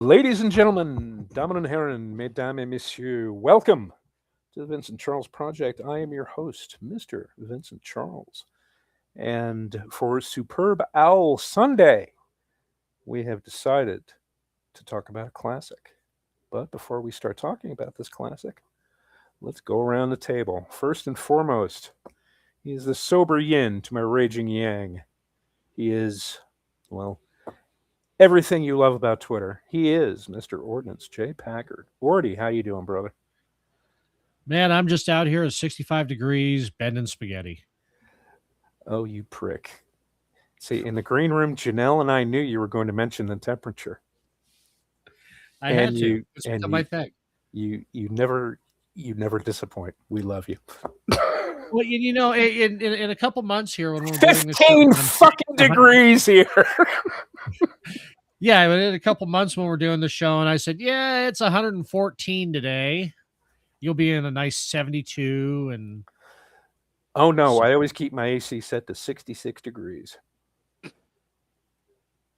Ladies and gentlemen, dames and herren, mesdames et messieurs, welcome to the Vincent Charles Project. I am your host, Mr. Vincent Charles. And for Superb Owl Sunday, we have decided to talk about a classic. But before we start talking about this classic, let's go around the table. First and foremost, he is the sober yin to my raging yang. He is, well, everything you love about Twitter. He is Mr. Ordnance J. Packard. Ordy, how you doing, brother? Man, I'm just out here at 65 degrees, bending spaghetti. Oh, you prick. See, in the green room, Janelle and I knew you were going to mention the temperature. I had to. It's my thing. You never disappoint. We love you. Well, in a couple months here when we're 15 fucking degrees here. Yeah, in a couple months when we're doing the show, and I said, yeah, it's 114 today. You'll be in a nice 72. And oh no, I always keep my AC set to 66 degrees.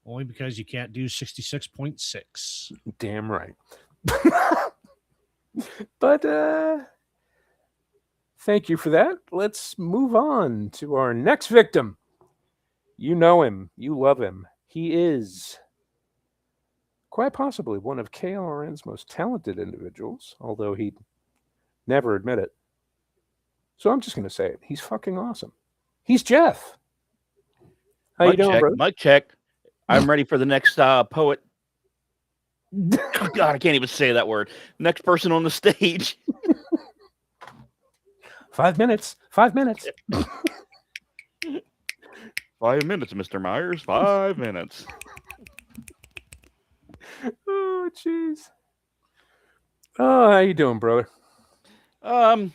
Only because you can't do 66.6. Damn right. But thank you for that. Let's move on to our next victim. You know him. You love him. He is quite possibly one of KLRN's most talented individuals, although he'd never admit it. So I'm just going to say it. He's fucking awesome. He's Jeff. How you doing, bro? Mic check. I'm ready for the next poet. Oh, God, I can't even say that word. Next person on the stage. 5 minutes. 5 minutes. 5 minutes, Mr. Myers. 5 minutes. Oh, jeez. Oh, how you doing, brother? Well,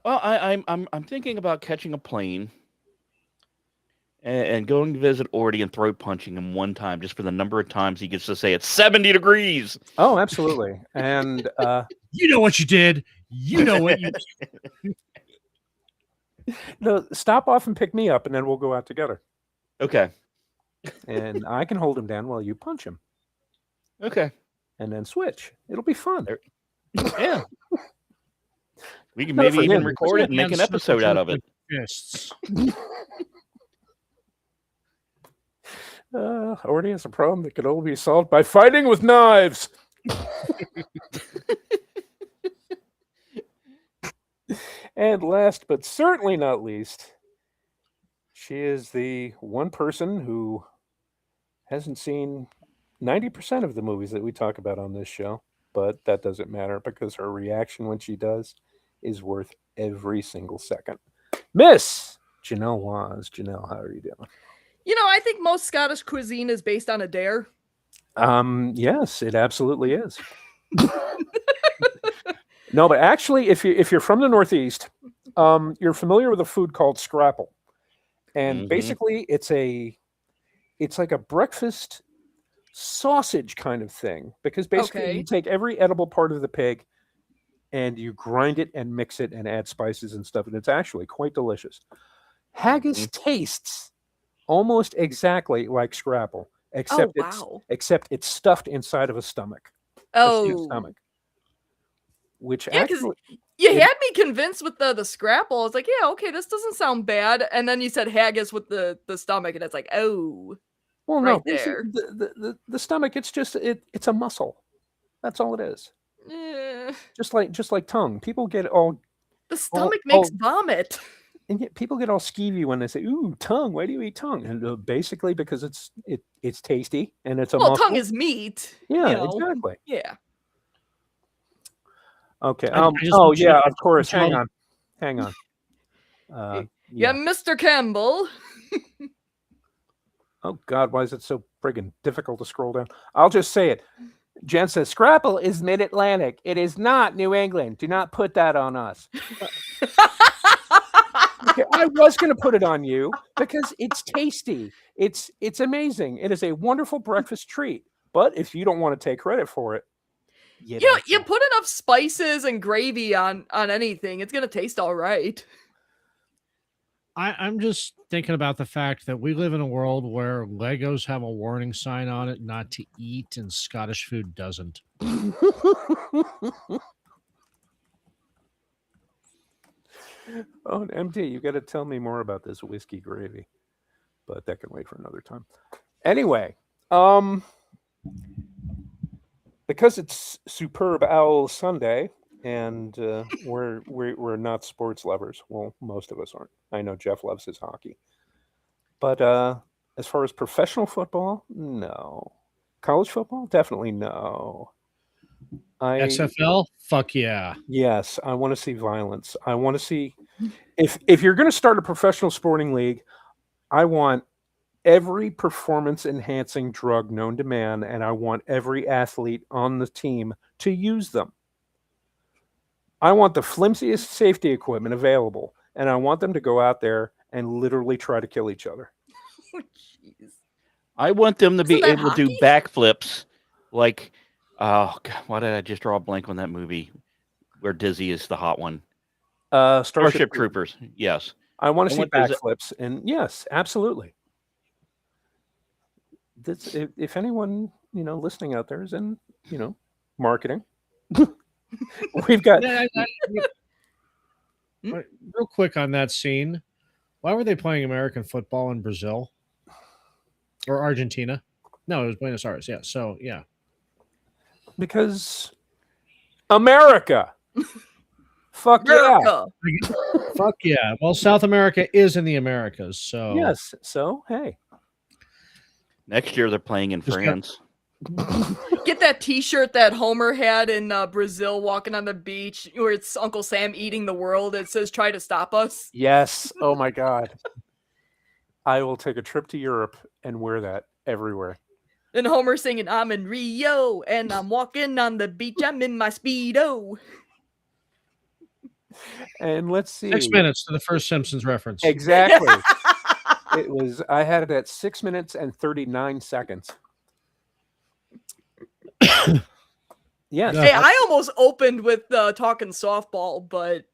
I'm thinking about catching a plane and going to visit Ordy and throat punching him one time just for the number of times he gets to say it's 70 degrees. Oh, absolutely. And you know what you did. You know what you No, stop off and pick me up, and then we'll go out together. Okay. And I can hold him down while you punch him. Okay. And then switch. It'll be fun. Yeah. We can maybe even record it and make an episode out of it. Fists. Ordy has a problem that could only be solved by fighting with knives. And last but certainly not least, she is the one person who hasn't seen 90% of the movies that we talk about on this show, but that doesn't matter because her reaction when she does is worth every single second. Miss Janelle Waz. Janelle, how are you doing? You know, I think most Scottish cuisine is based on a dare. Yes, it absolutely is. No, but actually, if you're from the Northeast, you're familiar with a food called scrapple, and basically it's like a breakfast sausage kind of thing because basically you take every edible part of the pig and you grind it and mix it and add spices and stuff, and it's actually quite delicious. Haggis tastes almost exactly like scrapple, except it's stuffed inside of a stomach. Oh, stomach. Which yeah, actually you had me convinced with the scrapple. I was like, yeah, okay, this doesn't sound bad. And then you said haggis with the stomach, and it's like, oh, well, right no, there. The stomach. It's just it's a muscle. That's all it is. Just like tongue. People get all the stomach makes vomit. And yet people get all skeevy when they say, "Ooh, tongue. Why do you eat tongue?" And basically because it's tasty and it's a muscle. Tongue is meat. Yeah, exactly. Yeah. Okay. Yeah, of course. Hang on. Yeah, Mr. Campbell. Oh God, why is it so friggin' difficult to scroll down? I'll just say it. Jen says, Scrapple is mid-Atlantic. It is not New England. Do not put that on us. Okay, I was going to put it on you because it's tasty. It's amazing. It is a wonderful breakfast treat. But if you don't want to take credit for it, you put enough spices and gravy on anything, it's going to taste all right. I'm just thinking about the fact that we live in a world where Legos have a warning sign on it not to eat, and Scottish food doesn't. Oh, MD, you got to tell me more about this whiskey gravy, but that can wait for another time. Anyway, because it's Superb Owl Sunday, and we're not sports lovers. Well, most of us aren't. I know Jeff loves his hockey, but as far as professional football, no. College football, definitely no. XFL, fuck yeah. Yes, I want to see violence. I want to see if you're going to start a professional sporting league, I want every performance enhancing drug known to man, and I want every athlete on the team to use them. I want the flimsiest safety equipment available, and I want them to go out there and literally try to kill each other. Oh, jeez. I want them to be Isn't that able to do hockey? backflips like, oh God, why did I just draw a blank on that movie where Dizzy is the hot one? Starship Troopers. Yes. I want to I see want those- backflips, and yes, absolutely. That's, if anyone listening out there is in marketing, we've got Real quick on that scene, why were they playing American football in Brazil or Argentina? No, it was Buenos Aires. Yeah. So yeah. because America. Fuck yeah. America. Fuck yeah. Well, South America is in the Americas, so Yes. So hey. Next year they're playing in Just got- France. Get that T-shirt that Homer had in Brazil, walking on the beach, where it's Uncle Sam eating the world. It says, "Try to stop us." Yes. Oh my God. I will take a trip to Europe and wear that everywhere. And Homer singing, "I'm in Rio and I'm walking on the beach. I'm in my Speedo." And let's see. 6 minutes to the first Simpsons reference. Exactly. I had it at 6 minutes and 39 seconds. Yes. No. Hey, I almost opened with talking softball, but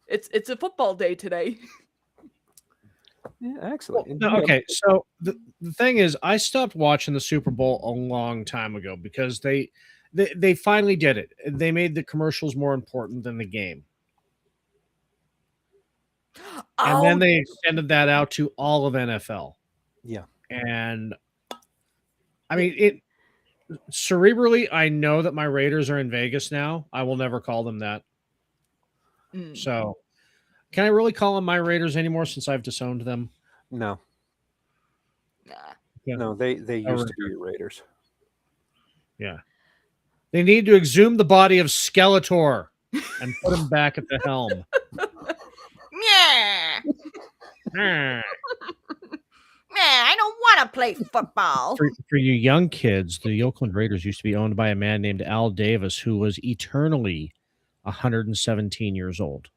it's a football day today. Yeah, excellent. No, okay, so the thing is, I stopped watching the Super Bowl a long time ago because they finally did it. They made the commercials more important than the game. And then they extended that out to all of NFL. Yeah. And I mean, it cerebrally, I know that my Raiders are in Vegas now. I will never call them that. So can I really call them my Raiders anymore since I've disowned them? No. Nah. Yeah. No, they used to be your Raiders. Yeah. They need to exhume the body of Skeletor and put him back at the helm. Yeah. Ah. I don't want to play football. For you young kids, the Oakland Raiders used to be owned by a man named Al Davis, who was eternally 117 years old.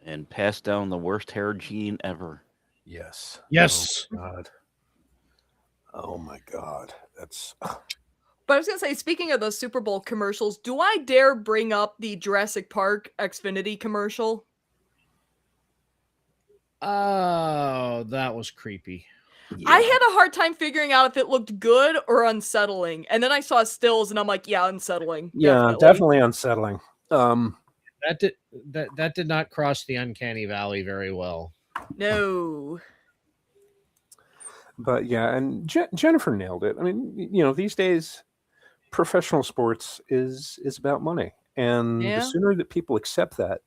And passed down the worst hair gene ever. Yes. Yes. Oh, God. Oh my God. That's But I was gonna say, speaking of the Super Bowl commercials, do I dare bring up the Jurassic Park Xfinity commercial? Oh, that was creepy. I had a hard time figuring out if it looked good or unsettling, and then I saw stills, and I'm like, yeah, unsettling. Yeah, definitely unsettling. That did not cross the uncanny valley very well. No. But yeah, and Jennifer nailed it. I mean, these days, professional sports is about money, and the sooner that people accept that,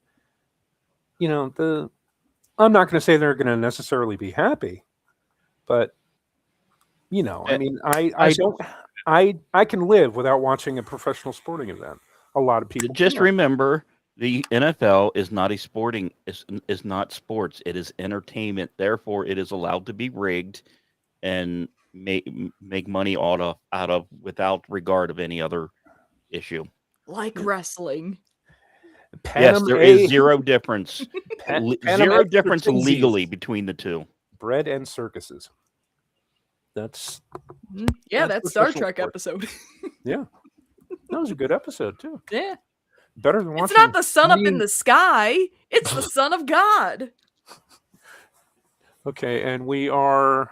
I'm not going to say they're going to necessarily be happy, but I mean, I can live without watching a professional sporting event. A lot of people Just can't. remember, the NFL is not is not sports. It is entertainment. Therefore, it is allowed to be rigged and make money out of without regard of any other issue. Like wrestling. Yes, there is zero difference. Zero difference expertise. legally between the two. Bread and circuses. That's Yeah, That's that Star professional Trek sport. episode. yeah. That was a good episode too. Yeah. Better than It's watching. not the sun I up in mean- the sky. It's the Son of God. Okay, and we are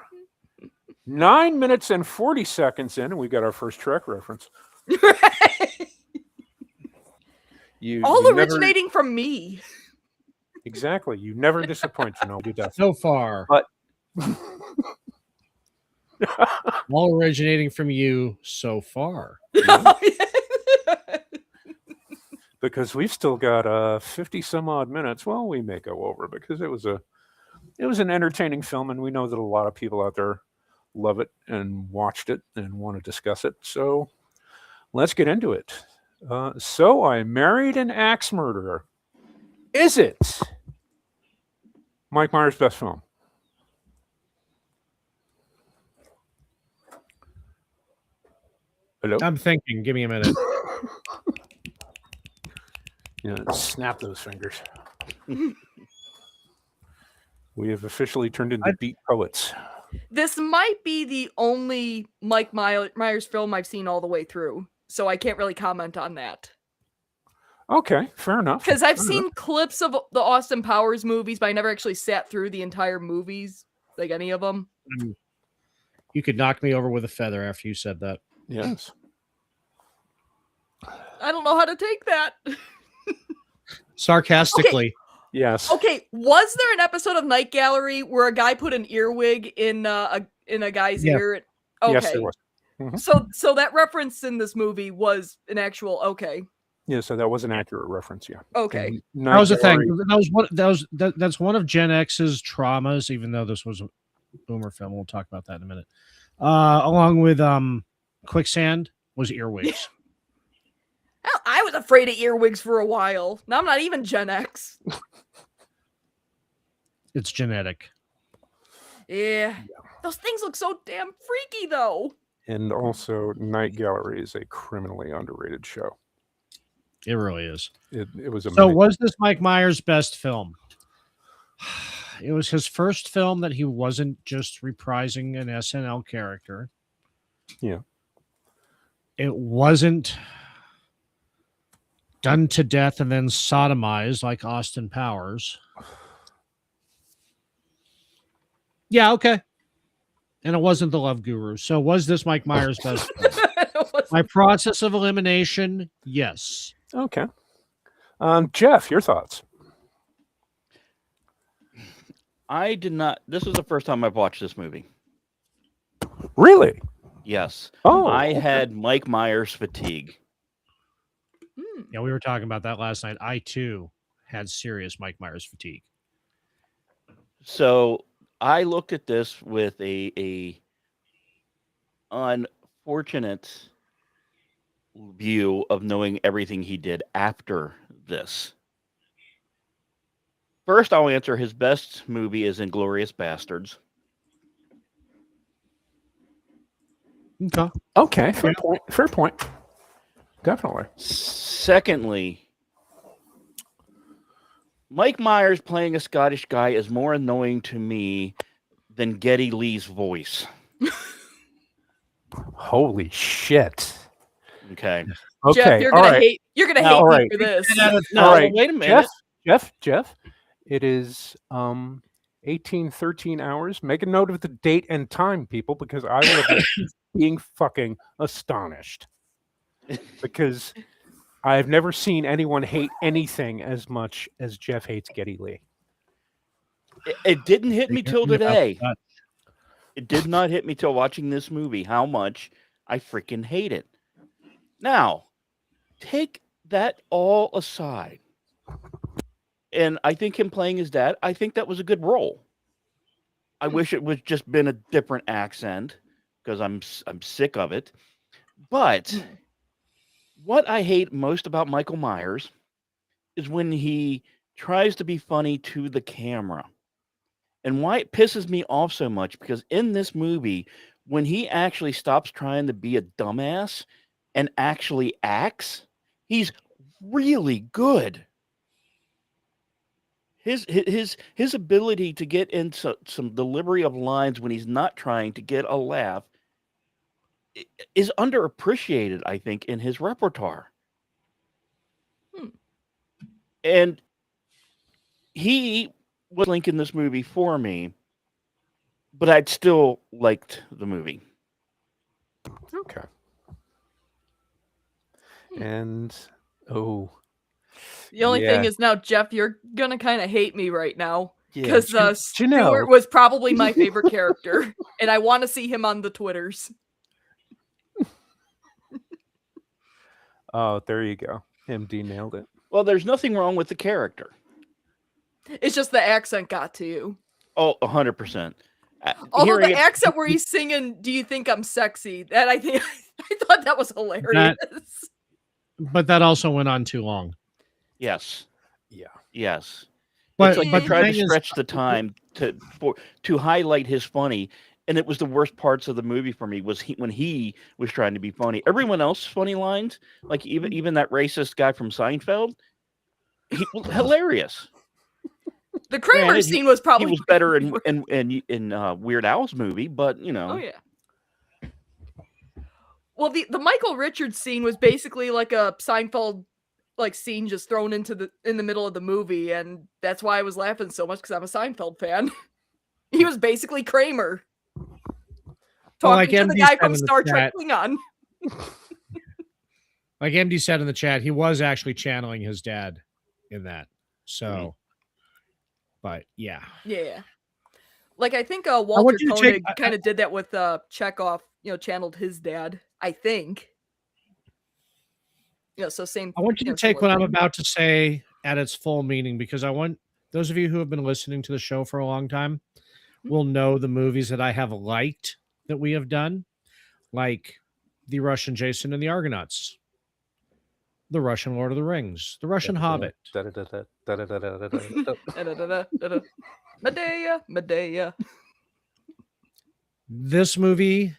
9 minutes and 40 seconds in, and we got our first Trek reference. You All never- originating from me. exactly. You never disappoint, you death. So far, But all originating from you so far. because we've still got 50 some odd minutes. Well, we may go over because it was an entertaining film, and we know that a lot of people out there love it and watched it and want to discuss it. So let's get into it. So I Married an Axe Murderer. Is it Mike Myers' best film? Hello? I'm thinking. Give me a minute. Yeah, snap those fingers. We have officially turned into beat poets. This might be the only Mike Myers film I've seen all the way through, so I can't really comment on that. Okay, fair enough. Because I've Fair seen enough. clips of the Austin Powers movies, but I never actually sat through the entire movies, like any of them. You could knock me over with a feather after you said that. Yes. I don't know how to take that. Sarcastically. Yes. Okay, was there an episode of Night Gallery where a guy put an earwig in a guy's Yeah. ear? Okay. Yes, there was. Mhm. So that reference in this movie was an actual okay. Yeah, so that was an accurate reference. Yeah. Okay. And That was the thing. Gallery- That's one of Gen X's traumas, even though this was a boomer film. We'll talk about that in a minute. Along with Quicksand was earwigs. Hell, I was afraid of earwigs for a while. Now I'm not even Gen X. It's genetic. Yeah. Those things look so damn freaky though. And also, Night Gallery is a criminally underrated show. It really is. It was So amazing. was this Mike Myers' best film? It was his first film that he wasn't just reprising an SNL character. Yeah. It wasn't done to death and then sodomized like Austin Powers. Yeah, okay. And it wasn't The Love Guru. So was this Mike Myers' best film? My process of elimination, yes. Okay. Jeff, your thoughts? I did not. This was the first time I've watched this movie. Really? Yes. Oh, I okay. had Mike Myers fatigue. Yeah, we were talking about that last night. I too had serious Mike Myers fatigue. So I looked at this with a unfortunate view of knowing everything he did after this. First, I'll answer his best movie is Inglourious Bastards. Okay. Okay. Fair point. Fair point. Definitely. Secondly, Mike Myers playing a Scottish guy is more annoying to me than Geddy Lee's voice. Holy shit. Okay. Okay. Jeff, you're all gonna right. hate. You're gonna Now, hate all me right. for this. No, All right. wait a minute. Jeff. It is 1813 hours. Make a note of the date and time, people, because I will be being fucking astonished. Because I've never seen anyone hate anything as much as Jeff hates Geddy Lee. It didn't hit me till today. That. It did not hit me till watching this movie how much I freaking hate it. Now, take that all aside. And I think him playing his dad, I think that was a good role. I wish it was just been a different accent because I'm sick of it. But what I hate most about Michael Myers is when he tries to be funny to the camera. And why it pisses me off so much, because in this movie, when he actually stops trying to be a dumbass and actually acts, he's really good. His ability to get into some delivery of lines when he's not trying to get a laugh is underappreciated, I think, in his repertoire. And he was linking this movie for me, but I'd still liked the movie. Okay. And oh, The only thing yeah. is now, Jeff, you're gonna kind of hate me right now Yeah. because Janelle. Stuart was probably my favorite character, and I want to see him on the Twitters. Oh, there you go. MD nailed it. Well, there's nothing wrong with the character. It's just the accent got to you. Oh, 100%. Although the accent where he's singing "Do You Think I'm Sexy," that I thought that was hilarious. But that also went on too long. Yes. Yeah. Yes. But It's like but he the tried thing to is, stretch the time to highlight his funny, and it was the worst parts of the movie for me was when he was trying to be funny. Everyone else funny lines, like even that racist guy from Seinfeld, he was hilarious. The Kramer Granted, scene was probably he was better in Weird Al's movie, but you know. Oh yeah. Well, the Michael Richards scene was basically like a Seinfeld like scene just thrown in the middle of the movie, and that's why I was laughing so much because I'm a Seinfeld fan. He was basically Kramer talking like to the MD guy said from in the Star Trek chat. Klingon. Like MD said in the chat, he was actually channeling his dad in that. So, but yeah. Yeah. Like I think Walter Koenig kind of did that with Chekhov, channeled his dad, I think. So same. I want you to take what I'm about to say at its full meaning, because I want those of you who have been listening to the show for a long time will know the movies that I have liked that we have done, like The Russian Jason and the Argonauts, The Russian Lord of the Rings, The Russian Hobbit. Medea. This movie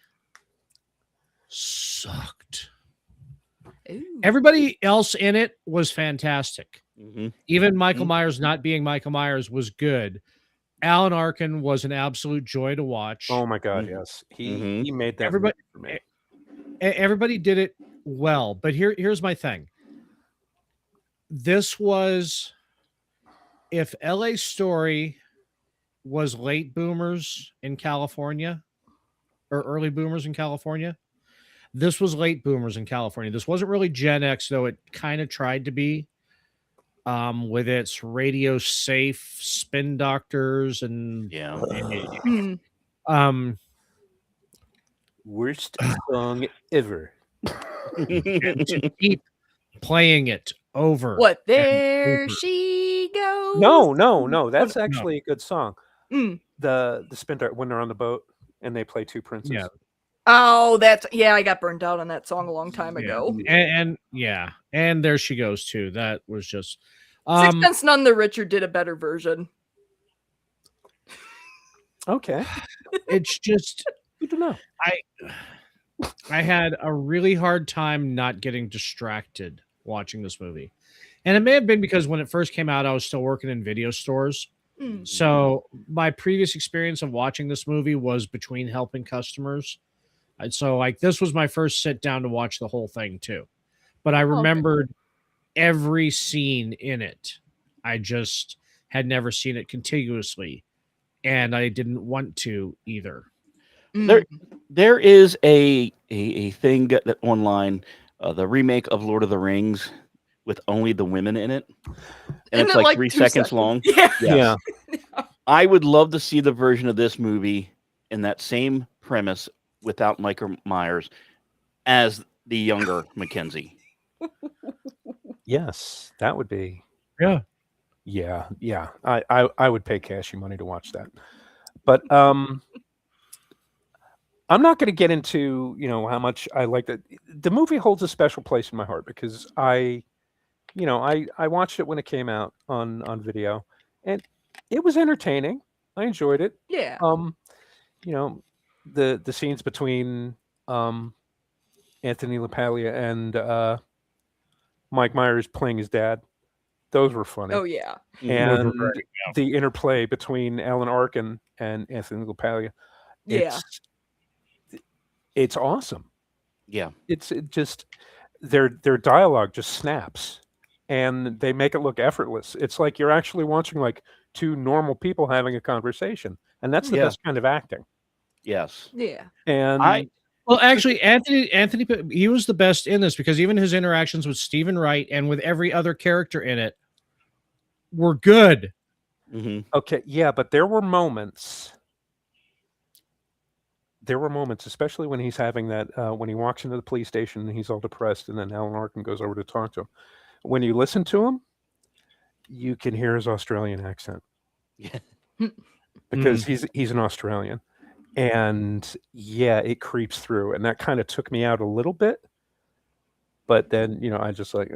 sucked. Ooh. Everybody else in it was fantastic. Mm-hmm. Even Michael Myers not being Michael Myers was good. Alan Arkin was an absolute joy to watch. Oh my God, yes. He made that movie for me. Everybody did it well, but here's my thing. This was, if LA Story was late boomers in California or early boomers in California, this was late boomers in California. This wasn't really Gen X, though it kind of tried to be, with its radio safe spin doctors and worst song ever. And to keep playing it over. What, there she goes? No. That's actually a good song. Mm. The spin dart when they're on the boat and they play Two Princes. Yeah. Oh, I got burned out on that song a long time ago. And there she goes too. That was just Sixpence None the Richer did a better version. Okay. It's just Good to know. I had a really hard time not getting distracted watching this movie. And it may have been because when it first came out, I was still working in video stores. Mm. So my previous experience of watching this movie was between helping customers. And so like this was my first sit down to watch the whole thing too. But I remembered every scene in it. I just had never seen it contiguously, and I didn't want to either. There is a thing that online, the remake of Lord of the Rings with only the women in it, and it's like 3 seconds long. Yeah. Yeah. I would love to see the version of this movie in that same premise without Michael Myers as the younger Mackenzie. Yes, that would be. Yeah. I would pay cashy money to watch that. But I'm not going to get into how much I like that. The movie holds a special place in my heart because I watched it when it came out on video, and it was entertaining. I enjoyed it. Yeah. The scenes between Anthony LaPaglia and Mike Myers playing his dad, those were funny. Oh yeah. And the interplay between Alan Arkin and Anthony LaPaglia, it's awesome. Yeah. It just their dialogue just snaps, and they make it look effortless. It's like you're actually watching like two normal people having a conversation, and that's the Yeah. best kind of acting. Yes. Yeah. And Well, actually, Anthony, he was the best in this because even his interactions with Stephen Wright and with every other character in it were good. okay, yeah, but there were moments. There were moments, especially when he's having that when he walks into the police station and he's all depressed, and then Alan Arkin goes over to talk to him. When you listen to him, you can hear his Australian accent. Yeah. Because he's an Australian. And yeah, it creeps through, and that kind of took me out a little bit. But then, you know, I just like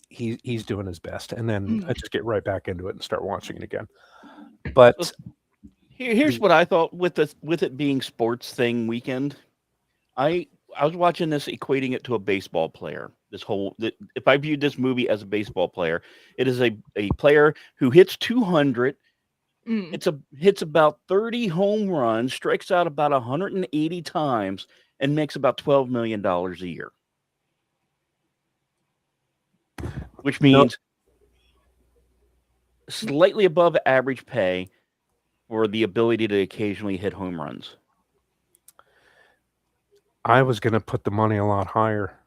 he's doing his best, and then I just get right back into it and start watching it again. But Here's what I thought with it being sports thing weekend. I was watching this, equating it to a baseball player. If I viewed this movie as a baseball player, it is a player who hits 200. Hits about 30 home runs, strikes out about 180 times, and makes about $12 million a year. Which means slightly above average pay for the ability to occasionally hit home runs. I was going to put the money a lot higher.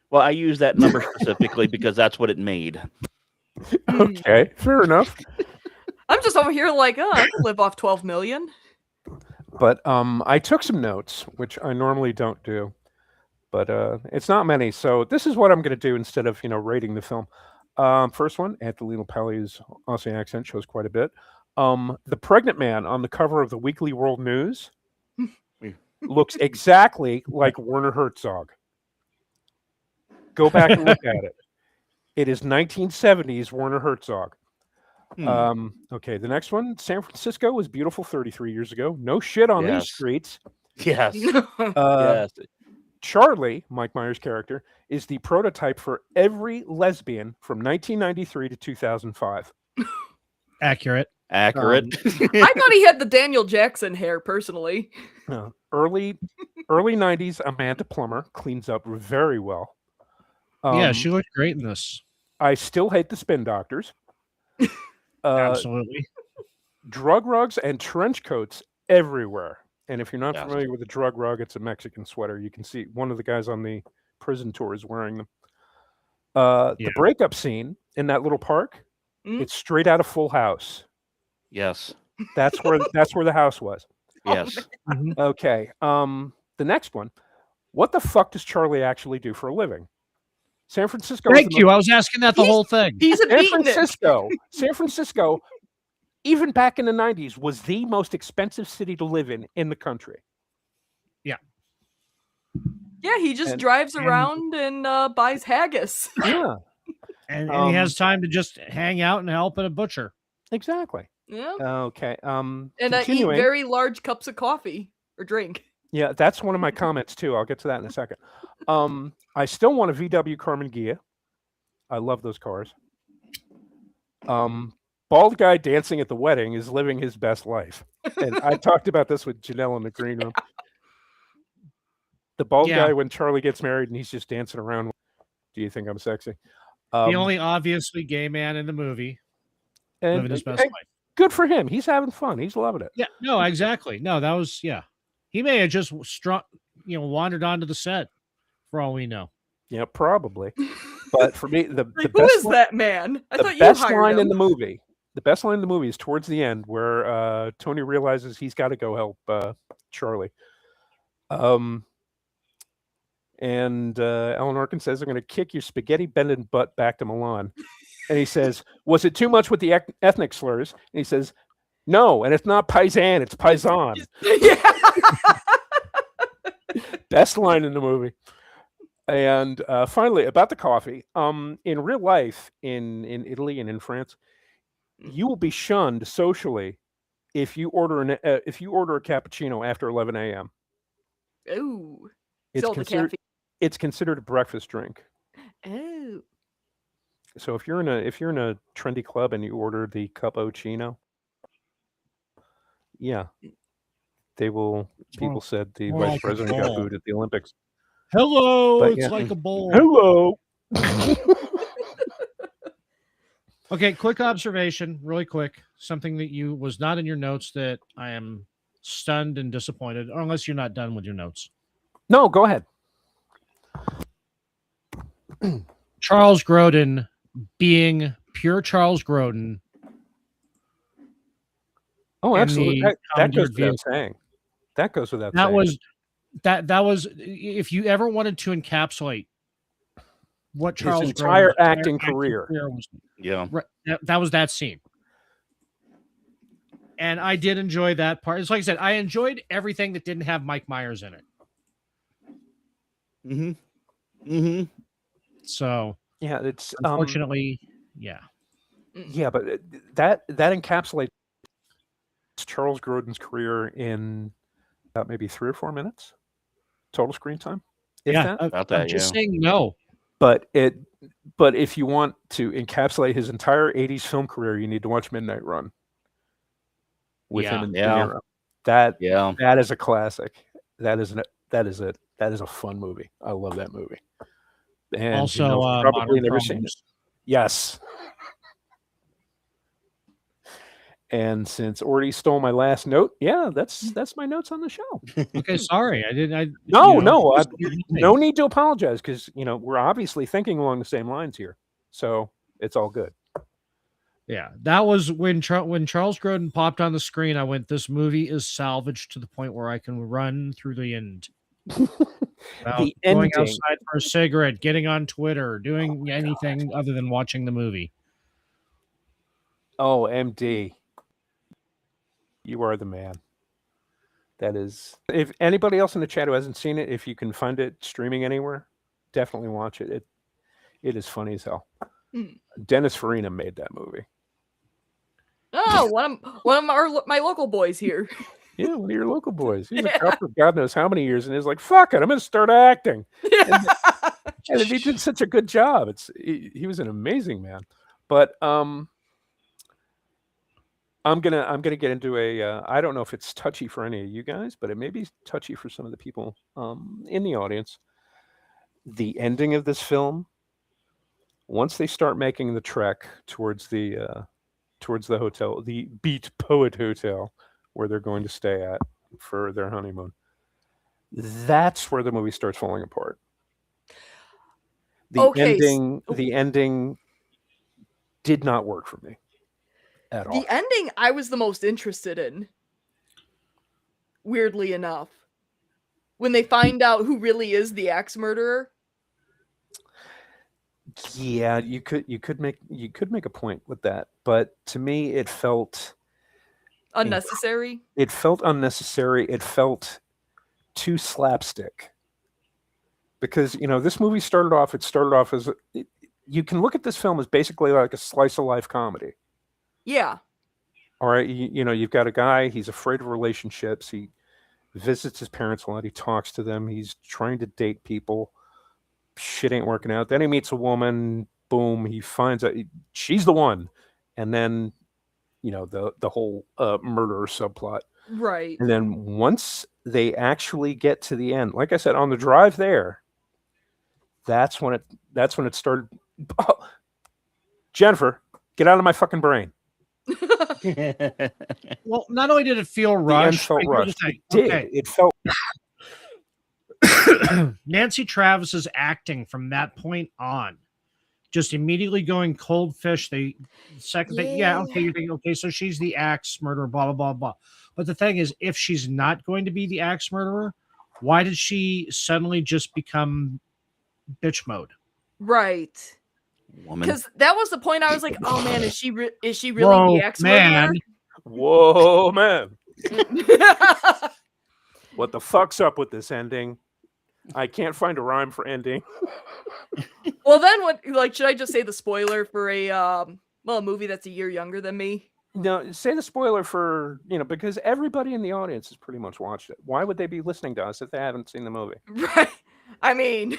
Well, I use that number specifically because that's what it made. Okay, fair enough. I'm just over here like, I can live off 12 million. But I took some notes, which I normally don't do. But it's not many. So this is what I'm going to do instead of, rating the film. First one, Anthony Pally's Aussie accent shows quite a bit. The pregnant man on the cover of the Weekly World News looks exactly like Werner Herzog. Go back and look at it. It is 1970s Werner Herzog. Okay, the next one. San Francisco was beautiful 33 years ago. No shit on these streets. Yes. Yes. Charlie, Mike Myers' character, is the prototype for every lesbian from 1993 to 2005. Accurate. I thought he had the Daniel Jackson hair, personally. Early 90s Amanda Plummer cleans up very well. Yeah, she looked great in this. I still hate the spin doctors. Absolutely. Drug rugs and trench coats everywhere. And if you're not familiar with a drug rug, it's a Mexican sweater. You can see one of the guys on the prison tour is wearing them. The breakup scene in that little park, it's straight out of Full House. Yes. That's where the house was. Yes. Okay. The next one. What the fuck does Charlie actually do for a living? San Francisco. Thank you. I was asking that the whole thing. He's a San Francisco, even back in the 90s, was the most expensive city to live in the country. Yeah. Yeah, he just drives around and buys haggis. Yeah. And he has time to just hang out and help at a butcher. Exactly. Yeah. Okay. And eat very large cups of coffee or drink. Yeah, that's one of my comments too. I'll get to that in a second. I still want a VW Carmen Ghia. I love those cars. Bald guy dancing at the wedding is living his best life. And I talked about this with Janelle in the green room. The bald guy when Charlie gets married and he's just dancing around. Do you think I'm sexy? The only obviously gay man in the movie. Living his best life. Good for him. He's having fun. He's loving it. Yeah, no, exactly. No, that was, he may have just wandered onto the set for all we know. Yeah, probably. But for me, the who best is that man? I thought you best hired line him. in the movie. The best line in the movie is towards the end where Tony realizes he's got to go help Charlie. And Alan Arkin says, "I'm going to kick your spaghetti bending butt back to Milan." And he says, "Was it too much with the ethnic slurs?" And he says, "No, and it's not paisan, it's paisan." Yeah. Best line in the movie. And finally, about the coffee. In real life, in Italy and in France, you will be shunned socially if you order a cappuccino after 11 a.m. Ooh. It's considered a breakfast drink. Oh. So if you're in a trendy club and you order the cappuccino, people said the vice president got booed at the Olympics. Hello, it's like a bowl. Hello. Okay, quick observation, really quick. Something that was not in your notes that I am stunned and disappointed, unless you're not done with your notes. No, go ahead. Charles Grodin being pure Charles Grodin. Oh, in absolutely. the That goes commandeered without vehicle. saying. That goes without That saying. was if you ever wanted to encapsulate what His Charles entire Grodin's acting career. was, Yeah. that was that scene. And I did enjoy that part. It's like I said, I enjoyed everything that didn't have Mike Myers in it. Mm-hmm. Mm-hmm. So Yeah, it's unfortunately, yeah. Yeah, but that encapsulates Charles Grodin's career in about maybe 3 or 4 minutes total screen time. If Yeah, that. About I'm that, just yeah. saying no. But if you want to encapsulate his entire 80s film career, you need to watch Midnight Run with him and De Yeah. Niro. That Yeah. is a classic. That is a fun movie. I love that movie. And Also, probably Modern never seen it. Problems. Yes. And since Orty stole my last note, yeah, that's my notes on the show. Okay, sorry, I didn't. No need to apologize because we're obviously thinking along the same lines here, so it's all good. Yeah, that was when Charles Grodin popped on the screen. I went, "This movie is salvaged to the point where I can run through the end." The going ending. outside for a cigarette, getting on Twitter, doing anything other than watching the movie. Oh, MD. You are the man. That is. If anybody else in the chat who hasn't seen it, if you can find it streaming anywhere, definitely watch it. It is funny as hell. Dennis Farina made that movie. Oh, one of my local boys here. Yeah, one of your local boys. He's a cop for God knows how many years, and he's like, "Fuck it, I'm going to start acting." And he did such a good job. He was an amazing man. But I'm gonna get into I don't know if it's touchy for any of you guys, but it may be touchy for some of the people in the audience. The ending of this film, once they start making the trek towards the hotel, the Beat Poet Hotel, where they're going to stay at for their honeymoon, that's where the movie starts falling apart. The ending did not work for me at all. The ending I was the most interested in, weirdly enough, when they find out who really is the axe murderer. Yeah, you could make a point with that, but to me it felt unnecessary. It felt unnecessary. It felt too slapstick. Because this movie started off as you can look at this film as basically like a slice of life comedy. Yeah. All right, you've got a guy, he's afraid of relationships. He visits his parents a lot. He talks to them. He's trying to date people. Shit ain't working out. Then he meets a woman. Boom, he finds out she's the one. And then, the whole murder subplot. Right. And then once they actually get to the end, like I said, on the drive there, that's when it started. Oh, Jennifer, get out of my fucking brain. Well, not only did it feel rushed, felt rushed. It did. Okay. It felt. Nancy Travis's acting from that point on, just immediately going cold fish. You think, okay, so she's the axe murderer, blah blah blah blah. But the thing is, if she's not going to be the axe murderer, why did she suddenly just become bitch mode? Right. Woman. Because that was the point. I was like, "Oh man, is she really the axe man? Whoa, man! What the fuck's up with this ending? I can't find a rhyme for ending." Well, then what? Like, should I just say the spoiler for a movie that's a year younger than me? No, say the spoiler for because everybody in the audience has pretty much watched it. Why would they be listening to us if they haven't seen the movie? Right. I mean,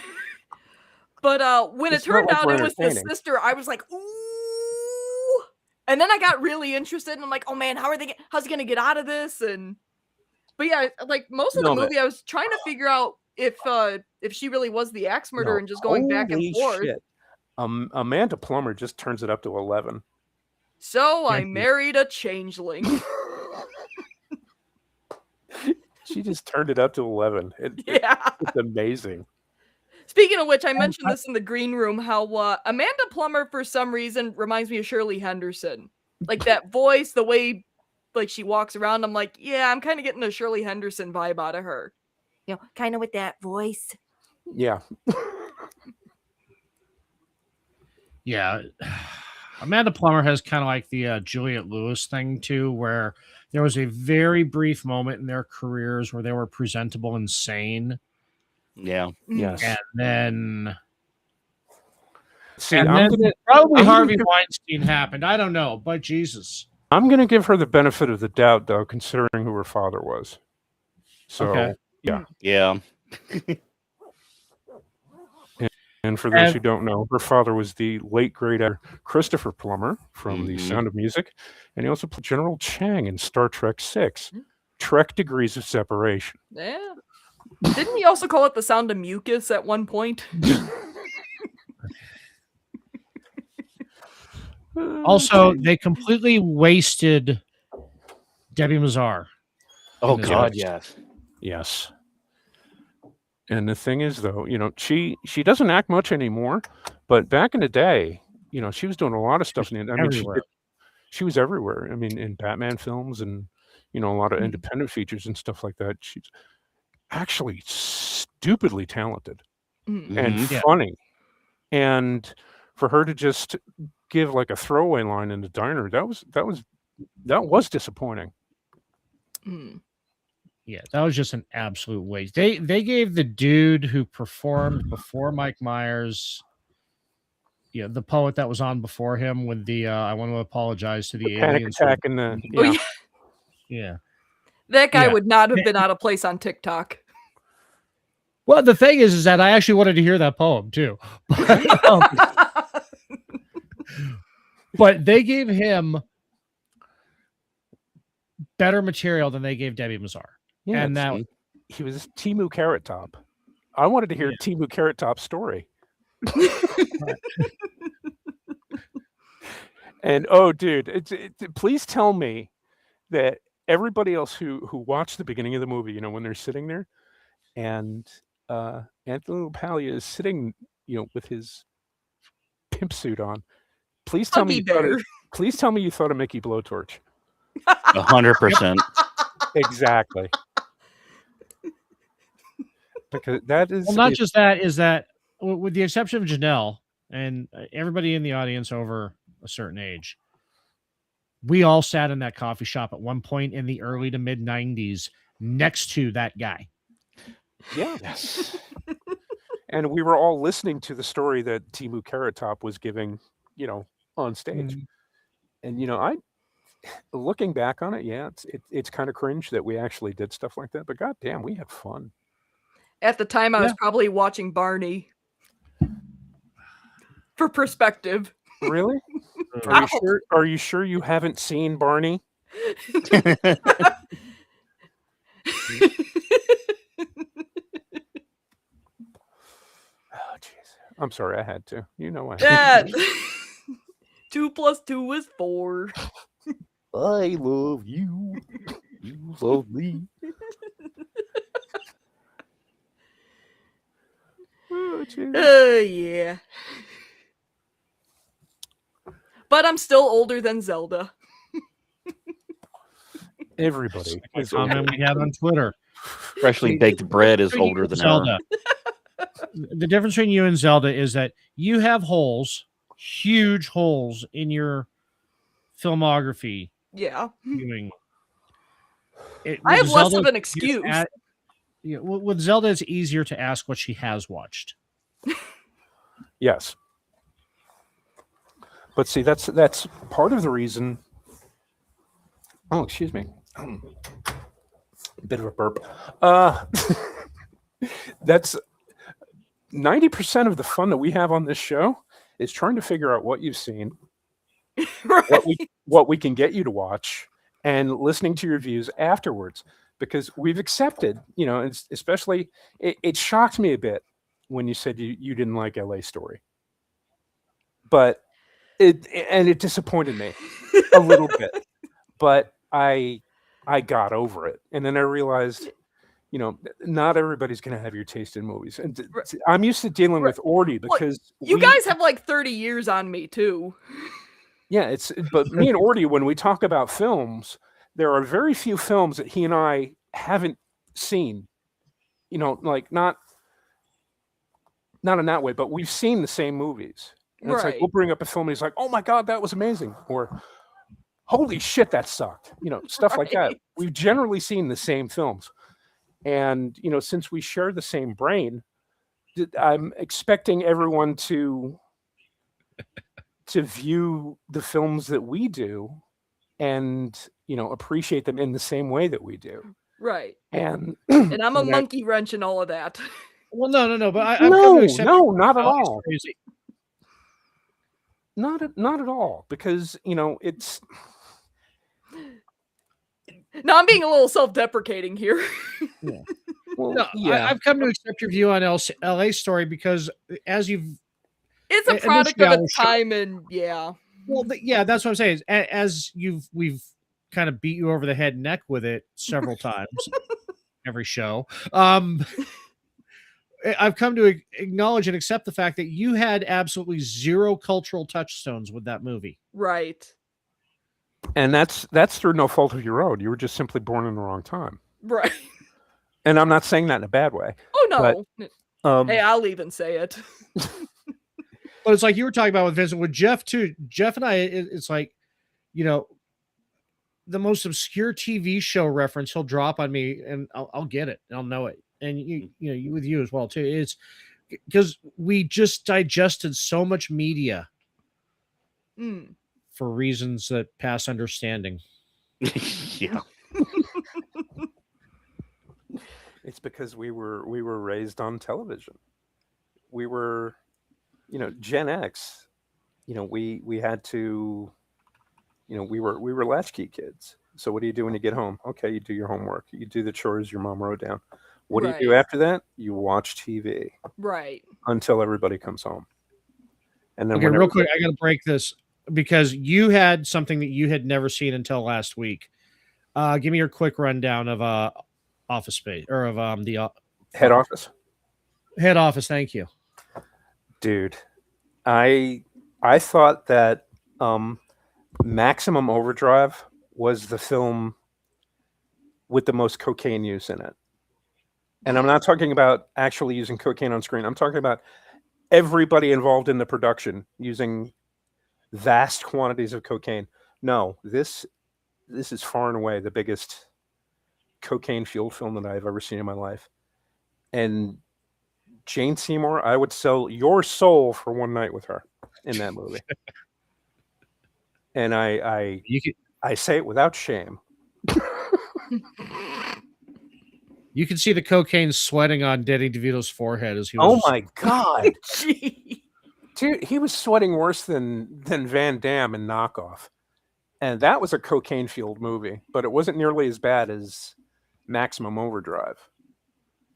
but when it turned out it was the sister, I was like, ooh. And then I got really interested, and I'm like, oh man, how's he gonna get out of this? But yeah, like most of the movie, I was trying to figure out if she really was the axe murderer and just going back and forth. Shit. Amanda Plummer just turns it up to 11. So I Thank you. married a changeling. She just turned it up to 11. Yeah. It's amazing. Speaking of which, I mentioned this in the green room, how Amanda Plummer, for some reason, reminds me of Shirley Henderson. Like that voice, the way like she walks around, I'm like, yeah, I'm kind of getting a Shirley Henderson vibe out of her. You know, kind of with that voice. Yeah. Yeah. Amanda Plummer has kind of like the Juliette Lewis thing too, where there was a very brief moment in their careers where they were presentable and sane, Yeah. Yes. and then See, and I'm then gonna probably I'm gonna Harvey give- Weinstein happened. I don't know, but Jesus. I'm gonna give her the benefit of the doubt, though, considering who her father was. So Okay. yeah. Yeah. And for those And- who don't know, her father was the late great actor Christopher Plummer from The Mhm. Sound of Music, and he also played General Chang in Star Trek VI, Trek Degrees of Separation. Yeah. Didn't he also call it the sound of mucus at one point? Also, they completely wasted Debbie Mazar. Oh this God, house. yes. Yes. And the thing is, though, she doesn't act much anymore, but back in the day, she was doing a lot of stuff. I mean, everywhere. she was everywhere. I mean, in Batman films and a lot of Mhm. independent features and stuff like that. She's actually stupidly talented Mm. and Mhm. Yeah. funny. And for her to just give like a throwaway line in the diner, that was disappointing. Mm. Yeah, that was just an absolute waste. They gave the dude who performed before Mike Myers, the poet that was on before him with the I want to apologize to the Panic aliens. attack in the Oh, yeah. yeah. Yeah. That guy Yeah. would not have been out of place on TikTok. Well, the thing is that I actually wanted to hear that poem too. But they gave him better material than they gave Debbie Mazar. Yeah, And that he was Timu Carrot Top. I wanted to hear Yeah. Timu Carrot Top's story. And dude, please tell me that everybody else who watched the beginning of the movie, when they're sitting there, and Anthony LaPaglia is sitting, with his pimp suit on. Please tell me please tell me you thought of Mickey Blowtorch. 100%. Exactly. Because that is well, not just that, is that with the exception of Janelle and everybody in the audience over a certain age, we all sat in that coffee shop at one point in the early to mid 90s next to that guy. Yeah. Yes. And we were all listening to the story that Timu Carrot Top was giving, on stage. And I looking back on it, yeah, it's kind of cringe that we actually did stuff like that, but goddamn, we had fun. At the time, I was Yeah. probably watching Barney. For perspective. Really? Are you sure you haven't seen Barney? Oh, jeez. I'm sorry, I had to. I had to. 2 + 2 is 4. I love you. You love me. Oh, jeez. Yeah. But I'm still older than Zelda. Everybody A is comment we had on Twitter. Freshly baked bread is older than her. Zelda. The difference between you and Zelda is that you have holes, huge holes in your filmography. Yeah. Viewing. I have less of an excuse. With Zelda, it's easier to ask what she has watched. Yes. But see, that's part of the reason. Oh, excuse me. Bit of a burp. That's 90% of the fun that we have on this show is trying to figure out what you've seen, Right. what we can get you to watch, and listening to your views afterwards. Because we've accepted, especially it shocked me a bit when you said you didn't like LA Story. But it disappointed me a little bit, but I got over it, and then I realized, not everybody's going to have your taste in movies, and I'm used to dealing with Orty because you guys have like 30 years on me too. Yeah, but me and Orty, when we talk about films, there are very few films that he and I haven't seen. Like not in that way, but we've seen the same movies. And it's like we'll bring up a film and he's like, "Oh my god, that was amazing," or "Holy shit, that sucked." Stuff like that. We've generally seen the same films, and since we share the same brain, I'm expecting everyone to view the films that we do and appreciate them in the same way that we do. Right. And I'm a monkey wrench and all of that. Well, no, but I've no, come to accept not at all. Crazy. Not at all, because it's. No, I'm being a little self-deprecating here. Yeah. Well, no, yeah. I've come to accept your view on LA Story because as you've. It's a product of its time, and yeah. Well, yeah, that's what I'm saying. As we've kind of beat you over the head and neck with it several times, every show. I've come to acknowledge and accept the fact that you had absolutely zero cultural touchstones with that movie. Right. And that's through no fault of your own. You were just simply born in the wrong time. Right. And I'm not saying that in a bad way. Oh, no. But, hey, I'll even say it. But it's like you were talking about with Vincent, with Jeff too. Jeff and I, it's like, the most obscure TV show reference he'll drop on me, and I'll get it, and I'll know it. And you with you as well too. It's because we just digested so much media for reasons that pass understanding. Yeah. It's because we were raised on television. We were, Gen X. We had to, we were latchkey kids. So what do you do when you get home? Okay, you do your homework. You do the chores your mom wrote down. What do you do after that? You watch TV. Right. Until everybody comes home. And then real quick, I got to break this because you had something that you had never seen until last week. Give me your quick rundown of Office Space, or of the Head Office. Head Office. Thank you, dude. I thought that Maximum Overdrive was the film with the most cocaine use in it. And I'm not talking about actually using cocaine on screen. I'm talking about everybody involved in the production using vast quantities of cocaine. No, this is far and away the biggest cocaine-fueled film that I've ever seen in my life. And Jane Seymour, I would sell your soul for one night with her in that movie. And I say it without shame. You can see the cocaine sweating on Danny DeVito's forehead as he Oh was. my god, dude, he was sweating worse than Van Damme in Knockoff, and that was a cocaine-fueled movie, but it wasn't nearly as bad as Maximum Overdrive,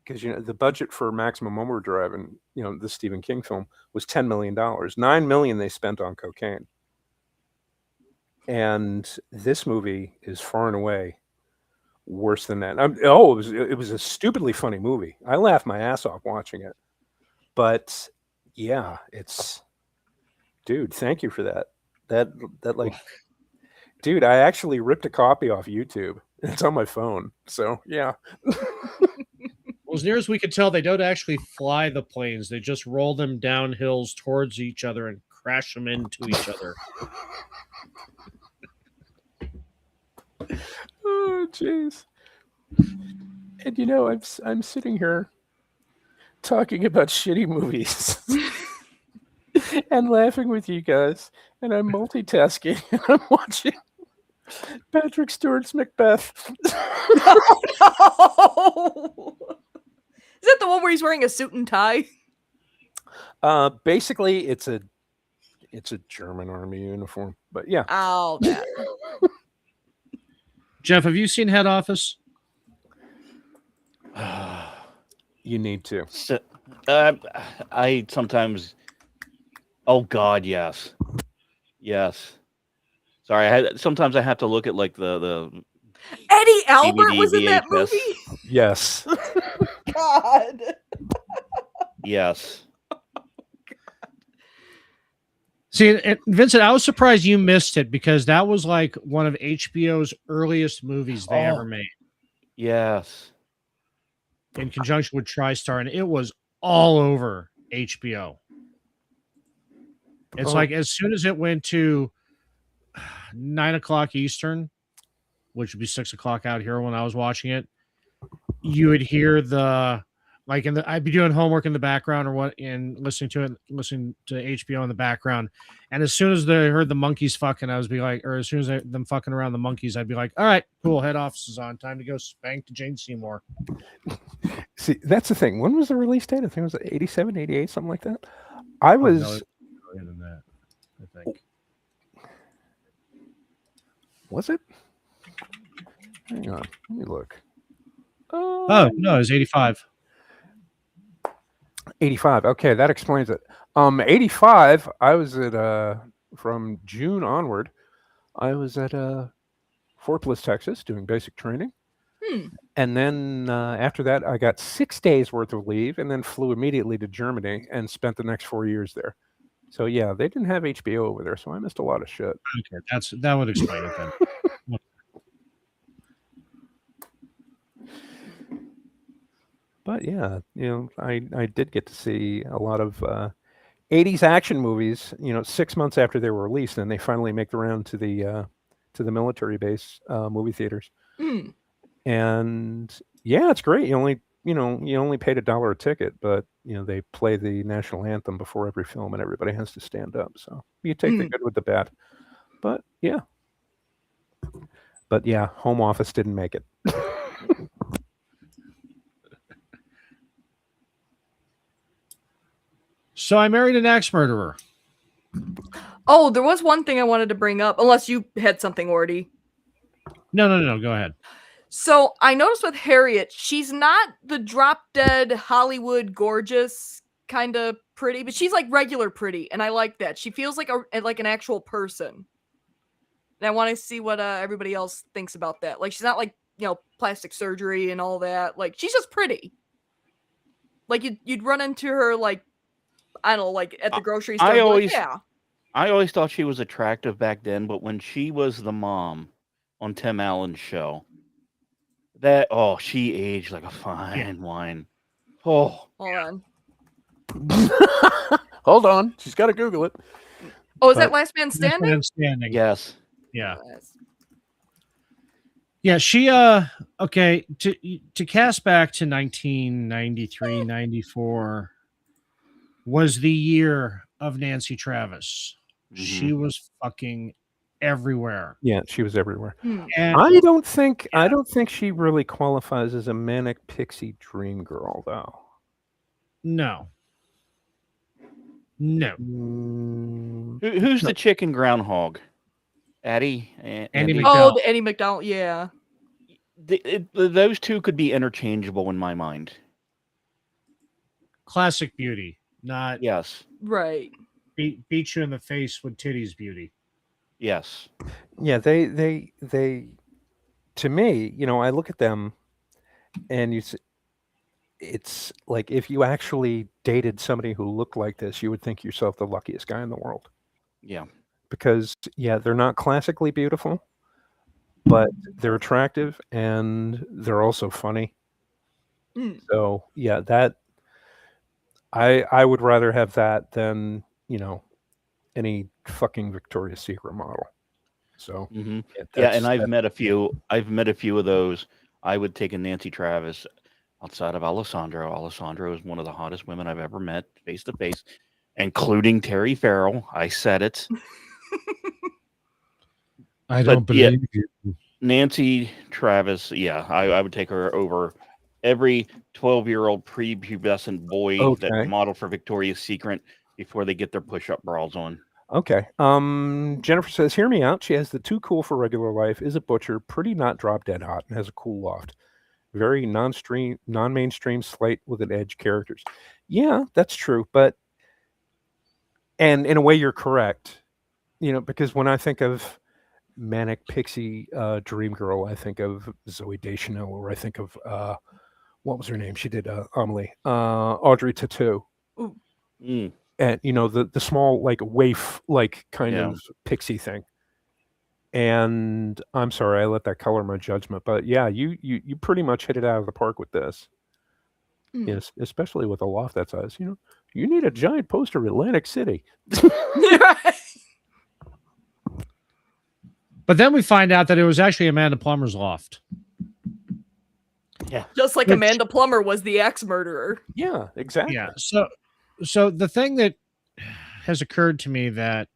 because the budget for Maximum Overdrive and the Stephen King film was $10 million. $9 million they spent on cocaine, and this movie is far and away worse than that. It was a stupidly funny movie. I laughed my ass off watching it. But yeah, dude, thank you for that. That like, dude, I actually ripped a copy off YouTube. It's on my phone. So yeah. Well, as near as we could tell, they don't actually fly the planes. They just roll them down hills towards each other and crash them into each other. Oh, jeez. And I'm sitting here talking about shitty movies and laughing with you guys, and I'm multitasking and I'm watching Patrick Stewart's Macbeth. Oh, no. Is that the one where he's wearing a suit and tie? Basically, it's a German army uniform, but yeah. Oh, that. Jeff, have you seen Head Office? You need to. So, I sometimes. Oh God, yes. Yes. Sorry, sometimes I have to look at like the Eddie Albert DVD, was in that VHS. movie. Yes. God. Yes. See, Vincent, I was surprised you missed it because that was like one of HBO's earliest movies they ever Oh. made Yes. in conjunction with TriStar, and it was all over HBO. It's Oh. like as soon as it went to 9 o'clock Eastern, which would be 6 o'clock out here when I was watching it, you would hear the like I'd be doing homework in the background or what and listening to HBO in the background. And as soon as they heard the monkeys fucking, I was be like, or as soon as them fucking around the monkeys, I'd be like, all right, cool, head office is on. Time to go spank to Jane Seymour. See, that's the thing. When was the release date? I think it was 87, 88, something like that. I Oh, was. no, it's earlier than that, I think. Was it? Hang on. Let me look. Oh, no, it was 85. 85. Okay, that explains it. 85, I was at from June onward, I was at Fort Bliss, Texas, doing basic training. And then after that, I got 6 days worth of leave and then flew immediately to Germany and spent the next 4 years there. So yeah, they didn't have HBO over there, so I missed a lot of shit. Okay, that would explain it then. But yeah, I did get to see a lot of 80s action movies, 6 months after they were released, and they finally make the round to the military base movie theaters. And yeah, it's great. You only paid $1 a ticket, but they play the national anthem before every film, and everybody has to stand up. So you take the good with the bad. But yeah, Home Office didn't make it. So I married an axe murderer. Oh, there was one thing I wanted to bring up, unless you had something, Ordy. No. Go ahead. So I noticed with Harriet, she's not the drop dead Hollywood gorgeous kind of pretty, but she's like regular pretty, and I like that. She feels like an actual person. And I want to see what everybody else thinks about that. Like she's not like plastic surgery and all that. Like she's just pretty. Like you'd run into her like I don't know, like at the grocery store. I always thought she was attractive back then, but when she was the mom on Tim Allen's show, she aged like a fine wine. Oh, hold on. Hold on, she's got to Google it. Oh, is that Last Man Standing? Last Man Standing. Yes. Yeah. Yeah, she okay, to cast back to 1993, 94 was the year of Nancy Travis. She was fucking everywhere. Yeah, she was everywhere. And I don't think she really qualifies as a manic pixie dream girl, though. No. Who's the chicken groundhog? Andy McDowell. Oh, the Andy McDowell. Yeah. Those two could be interchangeable in my mind. Classic beauty, not right. Beat you in the face with titties beauty. Yes. Yeah, they to me, I look at them and it's like if you actually dated somebody who looked like this, you would think yourself the luckiest guy in the world. Yeah. Because they're not classically beautiful, but they're attractive and they're also funny. So yeah, that I would rather have that than any fucking Victoria's Secret model. So and I've met a few of those. I would take a Nancy Travis outside of Alessandro. Alessandro is one of the hottest women I've ever met face to face, including Terry Farrell. I said it. I don't believe you. Nancy Travis, I would take her over every 12-year-old prepubescent boy that modeled for Victoria's Secret before they get their push-up bras on. Okay. Jennifer says, hear me out. She has the too cool for regular life, is a butcher, pretty not drop dead hot, and has a cool loft. Very non-mainstream, slight with an edge characters. Yeah, that's true. But, and in a way, you're correct. because when I think of manic pixie dream girl, I think of Zoe Deschanel, or I think of what was her name? She did Amelie, Audrey Tautou, Ooh. Mm, and the small like waif like kind Yeah. of pixie thing. And I'm sorry, I let that color my judgment, but yeah, you pretty much hit it out of the park with this. Mm. Yes, especially with a loft that size. You need a giant poster of Atlantic City. But then we find out that it was actually Amanda Plummer's loft. yeah. Just like Which- Amanda Plummer was the axe murderer. Yeah, exactly. Yeah. So the thing that has occurred to me that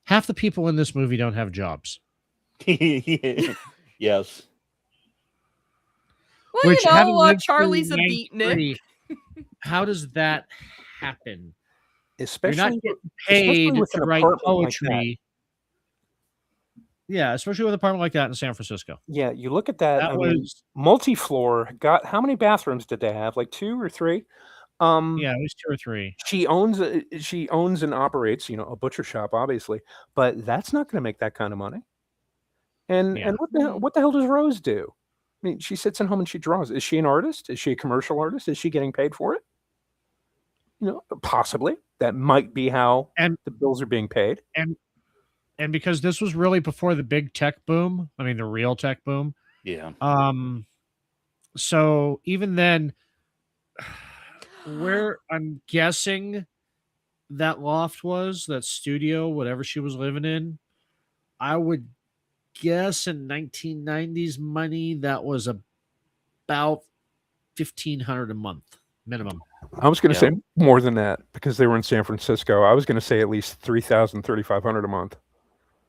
half the people in this movie don't have jobs. Yes. Well, Which, having lived through Charlie's a beatnik. 93, how does that happen? You're Especially not with- getting paid with to an write apartment like that. poetry. Yeah, especially with an apartment like that in San Francisco. Yeah, you look at that. That I mean, was multi-floor. Got how many bathrooms did they have? Like 2 or 3. yeah, it was 2 or 3. She owns and operates, a butcher shop, obviously, but that's not going to make that kind of money. And Yeah. and what the hell does Rose do? I mean, she sits at home and she draws. Is she an artist? Is she a commercial artist? Is she getting paid for it? Possibly. That might be how And- the bills are being paid. And because this was really before the big tech boom, I mean the real tech boom. Yeah. So even then, where I'm guessing that loft was, that studio, whatever she was living in, I would guess in 1990s money that was about $1,500 a month minimum. I was going to Yeah. say more than that because they were in San Francisco. I was going to say at least 3,000, 3,500 a month.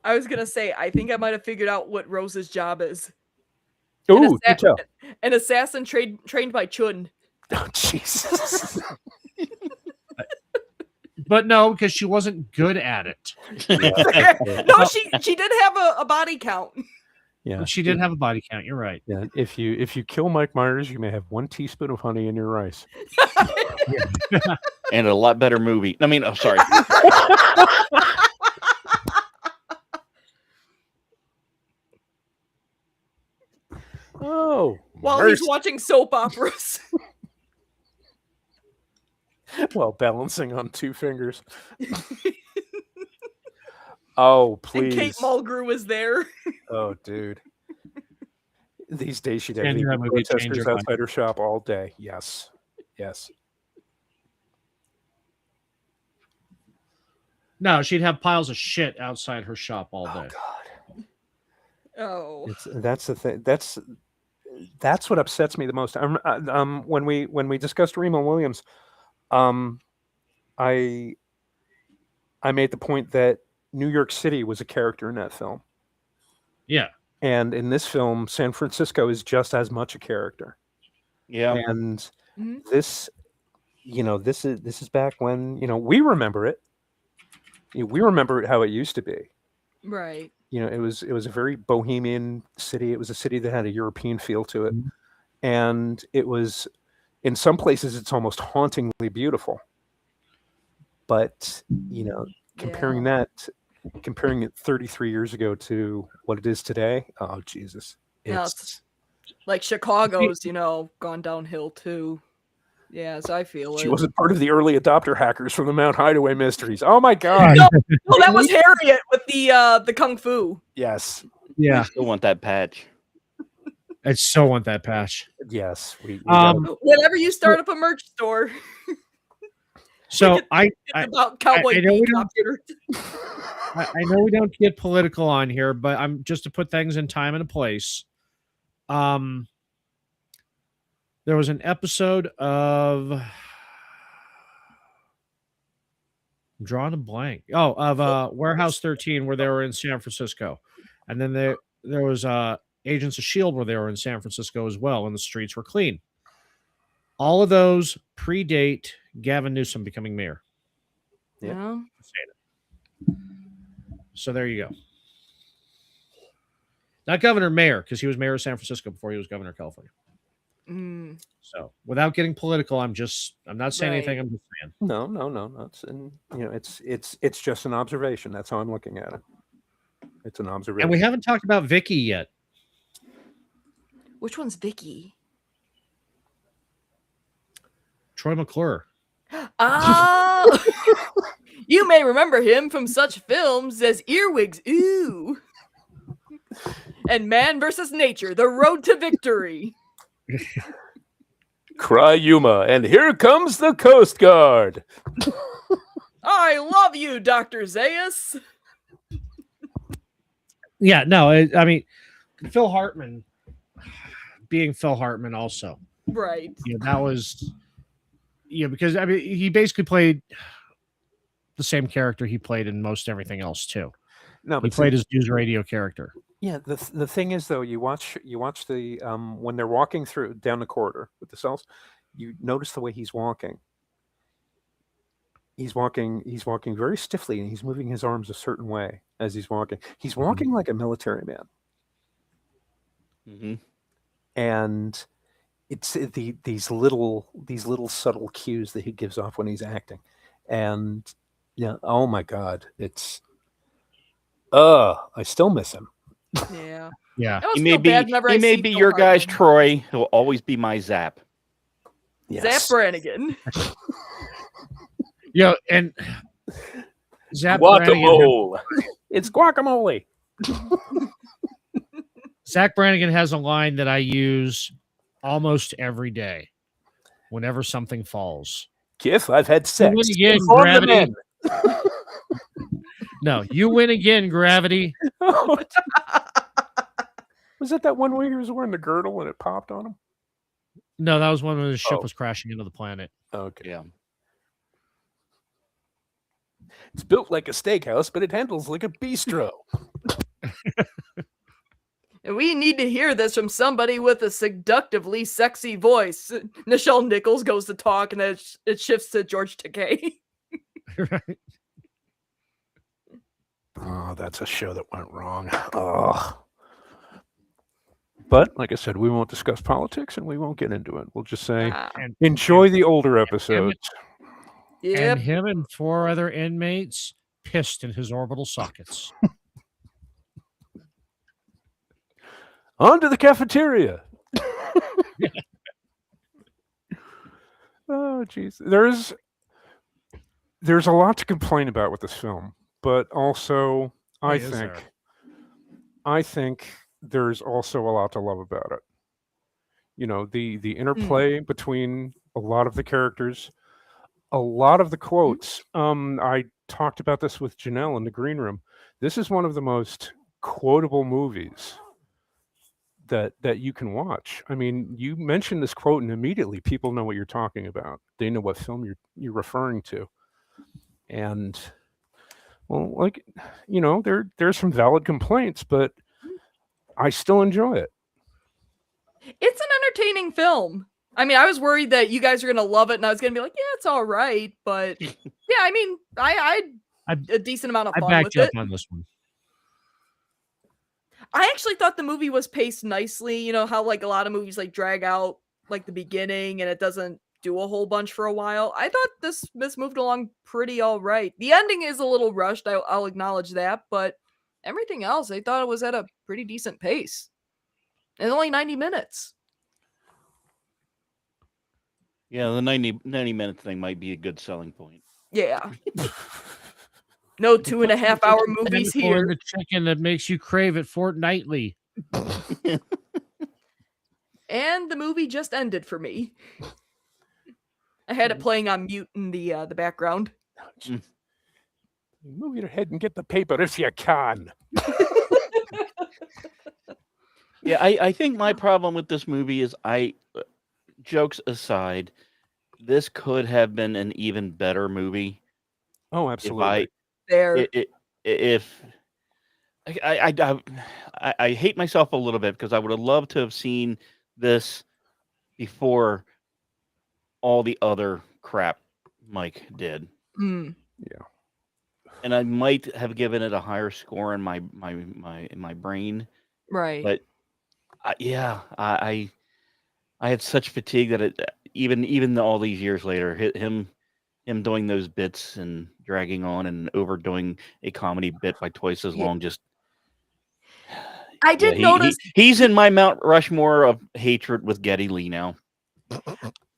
I was gonna say, I think I might have figured out what Rose's job is. Ooh, you tell. An assassin trained by Chun. Oh, Jesus. But no, because she wasn't good at it. No, she did have a body count. Yeah. She did have a body count. You're right. Yeah. If you kill Mike Myers, you may have 1 teaspoon of honey in your rice. And a lot better movie. I mean, I'm sorry. Oh. While mercy. he's watching soap operas. Well, balancing on 2 fingers. Oh, And please. Kate Mulgrew was there. Oh, dude. These days she'd have Change that movie, change protesters your outside her shop all day. Yes. Yes. No, she'd have piles of shit outside her shop all Oh, day. God. Oh. That's the thing. That's what upsets me the most. When we discussed Remo Williams, I made the point that New York City was a character in that film, Yeah. and in this film, San Francisco is just as much a character. Yeah. And Mhm. this is back when we remember it. We remember how it used to be. Right. It was a very bohemian city. It was a city that had a European feel to it, Mhm. and it was, in some places, it's almost hauntingly beautiful. But comparing it 33 years ago to what it is today, oh Jesus, Yeah, it's Like Chicago's, gone downhill too. Yeah, so I feel she it. wasn't part of the early adopter hackers from the Mount Hideaway Mysteries. Oh my God! No, that was Harriet with the kung fu. Yes, Yeah. I still want that patch. I so want that patch. yes. We Whenever you start up a merch store, So it's about cowboy I know we beat don't- computer. I know we don't get political on here, but I'm just to put things in time and a place. There was an episode of I'm drawing a blank. Oh, of Warehouse 13 where they were in San Francisco. And then there was Agents of Shield where they were in San Francisco as well, and the streets were clean. All of those predate Gavin Newsom becoming mayor. Yeah. Yeah. So there you go. Not governor, mayor, because he was mayor of San Francisco before he was governor of California. Mm, So, without getting political, I'm not saying anything. Right. I'm just saying. No. It's just an observation. That's how I'm looking at it. It's an observation. And we haven't talked about Vicky yet. which one's Vicky? Troy McClure. Ah, you may remember him from such films as Earwigs, Ooh, and Man vs. Nature: The Road to Victory. Cry Yuma, and here comes the Coast Guard. I love you, Dr. Zaius. Yeah, no, I mean, Phil Hartman being Phil Hartman also. Right. That was, because I mean, he basically played the same character he played in most everything else too. No, He played his news radio character. Yeah, the thing is though, you watch the when they're walking through down the corridor with the cells, you notice the way he's walking. He's walking very stiffly, and he's moving his arms a certain way as he's walking. He's walking like a military man. Mm-hmm. And it's these little subtle cues that he gives off when he's acting. And yeah, oh my God, it's I still miss him. Yeah. Yeah. I always He may feel be bad whenever I he may see be Phil your guy's Hartman. Troy. He'll always be my Zap. Yes. Zap Brannigan. And Zach Brannigan, Guacamole. It's guacamole. Zach Brannigan has a line that I use almost every day whenever something falls. Kif, I've had sex. win again, Inform the Gravity. men. No, you win again, Gravity. Was that one where he was wearing the girdle and it popped on him? No, that was when the ship Oh. was crashing into the planet. Okay. Yeah. It's built like a steakhouse, but it handles like a bistro. And we need to hear this from somebody with a seductively sexy voice. Nichelle Nichols goes to talk, and then it shifts to George Takei. Right. Oh, that's a show that went wrong. Oh. But like I said, we won't discuss politics and we won't get into it. We'll just say And enjoy the older episodes. Yep. And him and 4 other inmates pissed in his orbital sockets. On to the cafeteria. Oh, jeez. There's a lot to complain about with this film, but also I Is there? think there's also a lot to love about it. The interplay between a lot of the characters, a lot of the quotes. I talked about this with Janelle in the green room. This is one of the most quotable movies that you can watch. I mean, you mention this quote and immediately people know what you're talking about. They know what film you're referring to. And well, like, there's some valid complaints, but I still enjoy it. It's an entertaining film. I mean, I was worried that you guys are gonna love it, and I was gonna be like, "Yeah, it's all right," but yeah, I mean, I had a decent amount of I fun backed with you up it. on this one. I actually thought the movie was paced nicely. You know how like a lot of movies like drag out like the beginning and it doesn't do a whole bunch for a while. I thought this moved along pretty all right. The ending is a little rushed. I'll acknowledge that, but everything else, I thought it was at a pretty decent pace. It's only 90 minutes. Yeah, the 90-minute thing might be a good selling point. Yeah. No 2.5-hour movies Tentacle in here. the chicken that makes you crave it fortnightly. And the movie just ended for me. I had it playing on mute in the background. Move your head and get the paper if you can. Yeah, I think my problem with this movie is jokes aside, this could have been an even better movie. Oh, absolutely. If I hate myself a little bit because I would have loved to have seen this before all the other crap Mike did. Mm. Yeah. And I might have given it a higher score in my brain. Right. But I I had such fatigue that even all these years later, him doing those bits and dragging on and overdoing a comedy bit by twice as Yeah. long, just I did notice. He's in my Mount Rushmore of hatred with Geddy Lee now.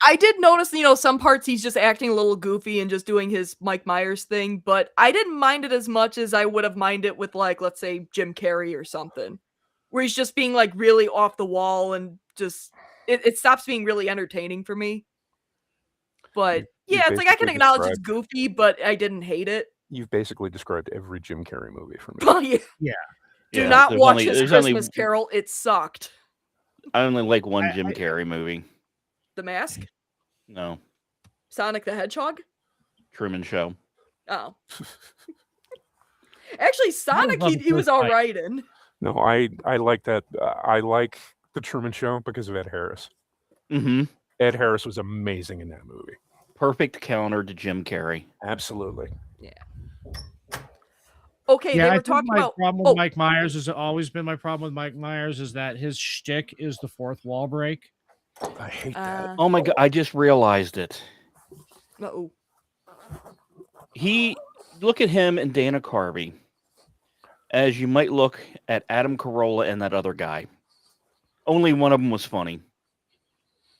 I did notice, some parts he's just acting a little goofy and just doing his Mike Myers thing, but I didn't mind it as much as I would have minded with, like, let's say Jim Carrey or something, where he's just being like really off the wall and just it stops being really entertaining for me. But yeah, it's like I can basically acknowledge it's described- goofy, but I didn't hate it. You've basically described every Jim Carrey movie for me. But yeah, Yeah. do Yeah, not there's watch only- his there's only- Christmas Carol. It sucked. I only like one I- Jim I- Carrey movie. The Mask, No, Sonic the Hedgehog. Truman Show. Oh, actually, Sonic love he, the he was first all fight. right in. No, I like that. I like the Truman Show because of Ed Harris. Mm-hmm. Ed Harris was amazing in that movie. Perfect counter to Jim Carrey. Absolutely. Okay, Yeah, they I were think talking my about. problem with Oh, Mike Myers has always been my problem with Mike Myers is that his shtick is the fourth wall break. I hate that. Oh my god! I just realized it. uh-oh. He look at him and Dana Carvey, as you might look at Adam Carolla and that other guy. Only one of them was funny.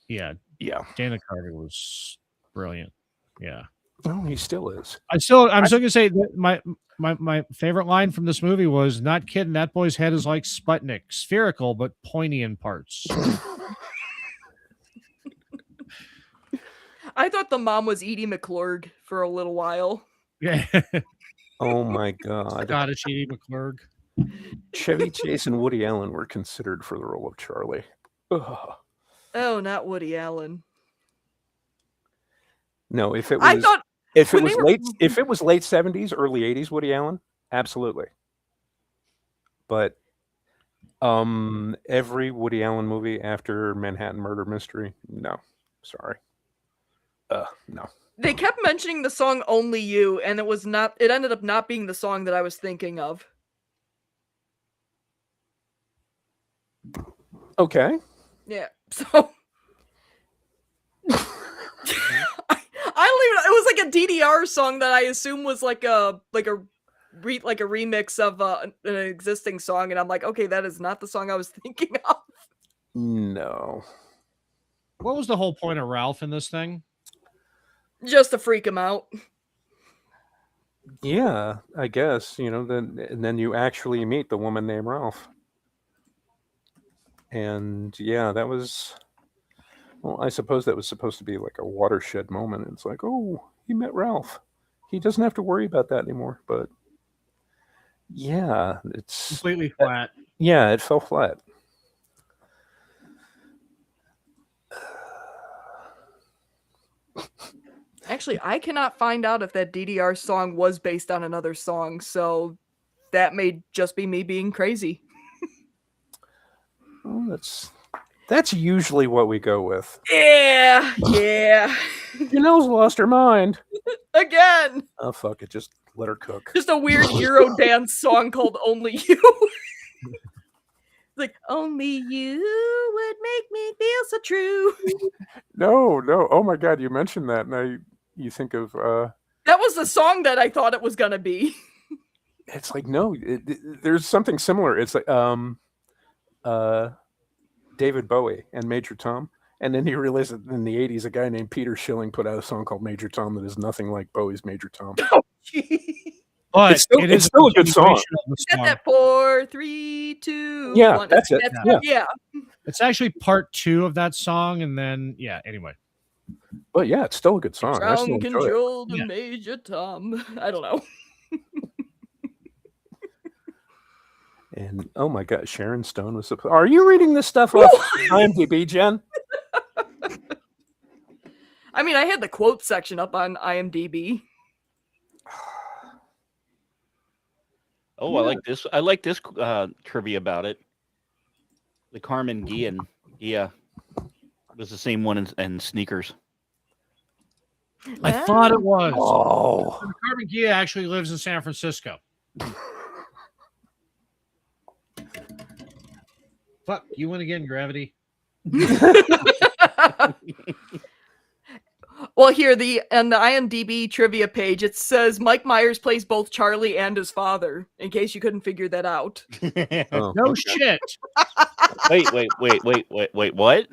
Yeah, Yeah. Dana Carvey was brilliant. Yeah. No, he still is. I'm still gonna say that my favorite line from this movie was, "Not kidding, that boy's head is like Sputnik, spherical but pointy in parts." I thought the mom was Edie McClurg for a little while. Yeah. Oh my God. Scottish Edie McClurg. Chevy Chase and Woody Allen were considered for the role of Charlie. Ugh. Oh, not Woody Allen. No, if it I was thought if it when was they were- late if it was late 70s, early 80s, Woody Allen, absolutely. But every Woody Allen movie after Manhattan Murder Mystery, no. Sorry. No. they kept mentioning the song "Only You," and it ended up not being the song that I was thinking of. Okay. Yeah, so I don't even. It was like a DDR song that I assume was like a remix of an existing song, and I'm like, okay, that is not the song I was thinking of. No. What was the whole point of Ralph in this thing? Just to freak him out. Yeah, I guess, then you actually meet the woman named Ralph. And yeah, that was, well, I suppose that was supposed to be like a watershed moment. It's like, oh, he met Ralph. He doesn't have to worry about that anymore. But yeah, it's Completely flat. yeah, it fell flat. Actually, I cannot find out if that DDR song was based on another song, so that may just be me being crazy. Well, that's usually what we go with. Yeah. Janelle's lost her mind. Again. Oh fuck it, just let her cook. Just a weird Euro dance song called Only You. Like, only you would make me feel so true. No. Oh my god, you mentioned that, and you think of That was the song that I thought it was gonna be. it's like no, there's something similar. It's like David Bowie and Major Tom, and then he realized that in the '80s, a guy named Peter Schilling put out a song called Major Tom that is nothing like Bowie's Major Tom. But It's still- it it's is still a good song. continuation of the Get song. that 4, 3, 2, Yeah, 1. that's it. Yeah. It's actually part 2 of that song, and then anyway. But yeah, it's still a good song. I still Sound enjoy it. control to Yeah. Major Tom. I don't know. And oh my god, Sharon Stone was. Are you reading this stuff off IMDb, Jen? I mean, I had the quote section up on IMDb. Oh, I like this. I like this trivia about it. The Carmen Gian, was the same one in Sneakers. I thought it was. Oh, Carmen Gia actually lives in San Francisco. Fuck, you win again, Gravity. Well, here on the IMDb trivia page, it says Mike Myers plays both Charlie and his father. In case you couldn't figure that out. Oh, No okay. shit. Wait, what?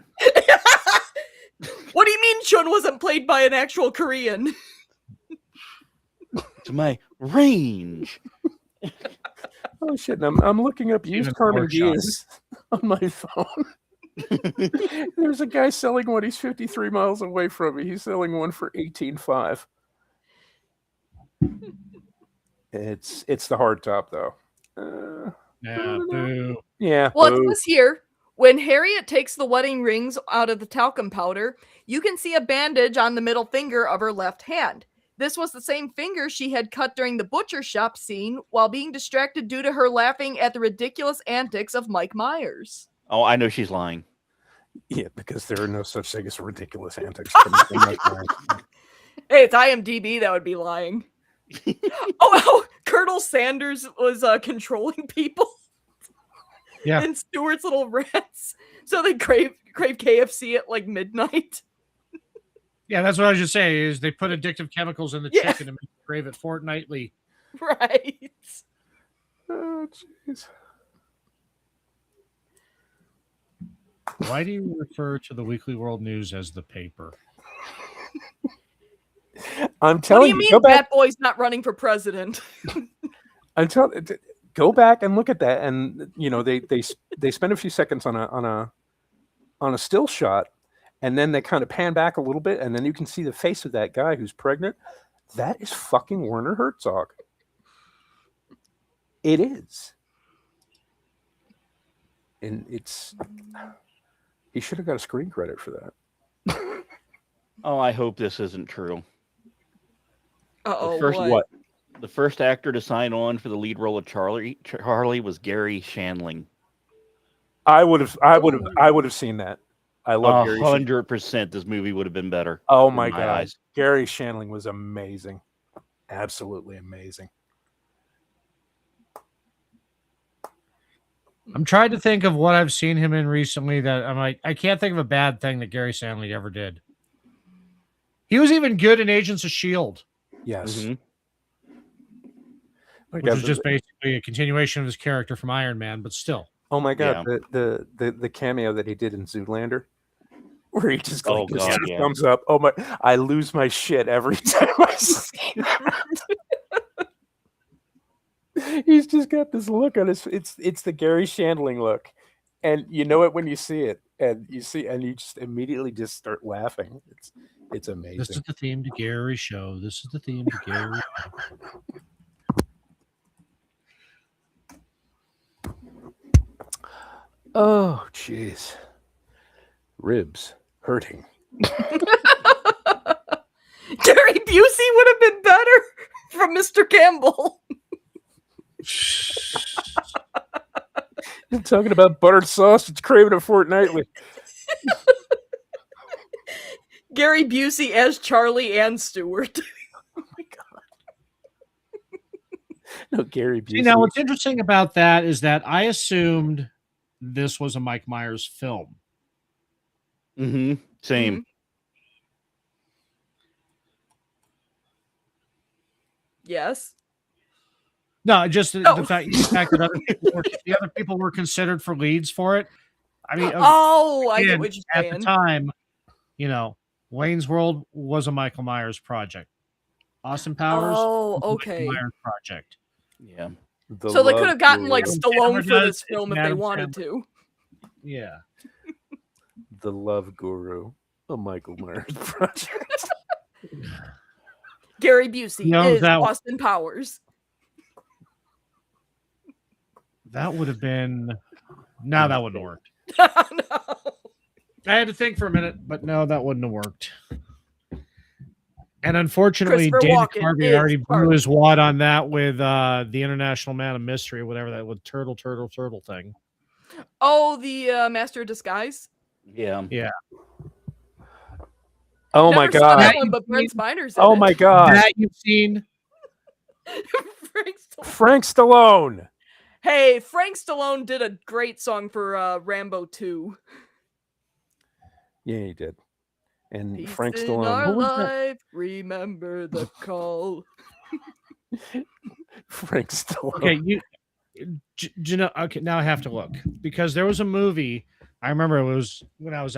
What do you mean Chun wasn't played by an actual Korean? To my range. Oh shit! And I'm looking up used Even Carmen more shocking. Diaz on my phone. There's a guy selling one. He's 53 miles away from me. He's selling one for $18,500. It's the hard top though. Yeah, boo. Yeah. Well, it boo. says here, when Harriet takes the wedding rings out of the talcum powder, you can see a bandage on the middle finger of her left hand. This was the same finger she had cut during the butcher shop scene while being distracted due to her laughing at the ridiculous antics of Mike Myers. Oh, I know she's lying. Yeah, because there are no such thing as ridiculous antics. From Hey, it's IMDb that would be lying. Oh, Colonel Sanders was controlling people. Yeah. And Stewart's little rats. So they crave KFC at like midnight. Yeah, that's what I was just saying. Is they put addictive chemicals in the Yeah. chicken and make you crave it fortnightly. Right. Oh, jeez. Why do you refer to the Weekly World News as the paper? I'm What do telling you mean go back. Bat Boy's not running for president? I'm telling. Go back and look at that, and you know they spend a few seconds on a still shot, and then they kind of pan back a little bit, and then you can see the face of that guy who's pregnant. That is fucking Werner Herzog. It is, and it's. He should have got a screen credit for that. Oh, I hope this isn't true. Uh-oh, first what? The first actor to sign on for the lead role of Charlie was Gary Shandling. I would have seen that. I love Gary. 100%. This movie would have been better. Oh my in god, eyes. Gary Shandling was amazing, absolutely amazing. I'm trying to think of what I've seen him in recently that I'm like, I can't think of a bad thing that Gary Sandling ever did. He was even good in Agents of S.H.I.E.L.D., Yes, Mhm. My which God, was just basically a continuation of his character from Iron Man, but still. oh my god, Yeah. the cameo that he did in Zoolander, where he just Oh, like gives God, two yeah. thumbs up. Oh my, I lose my shit every time I see that. He's just got this look on his. It's the Gary Shandling look, and you know it when you see it, and you just immediately just start laughing. It's amazing. This is the theme to Gary's show. This is the theme to Gary's Oh, jeez. Ribs hurting. Gary Busey would have been better from Mr. Campbell. You're talking about buttered sausage, craving it fortnightly. Gary Busey as Charlie and Stewart. Oh my god. No, Gary Busey. See, now, what's interesting about that is that I assumed this was a Mike Myers film. Mm-hmm. Same. Mhm. Yes. No, just the Oh. fact that the other people were considered for leads for it. I mean, Oh, I get again, what you're at saying. the time, you know, Wayne's World was a Michael Myers project. Austin Powers, Oh, was a Michael okay. Myers project. Yeah. The So they Love could have gotten like Guru. Stallone for does, this film it's if they Adam wanted Sandler. to. Yeah. The Love Guru, a Michael Myers project. Gary Busey No, is that- Austin Powers. That would have been. No, that wouldn't have worked. No. I had to think for a minute, but no, that wouldn't have worked. And unfortunately, Christopher David Walken Harvey is already blew Charlie. his wad on that with the International Man of Mystery, whatever that with turtle thing. Oh, the Master of Disguise. Yeah. Yeah. Oh Never my saw god. that one, but Brent Spiner's in Oh it. my god. That you've seen. Frank Stallone. Frank Stallone. Hey, Frank Stallone did a great song for Rambo 2. Yeah, he did. And Peace Frank in Stallone. our Who was that? life, remember the call. Frank Stallone. Okay, you know, okay, now I have to look because there was a movie I remember it was when I was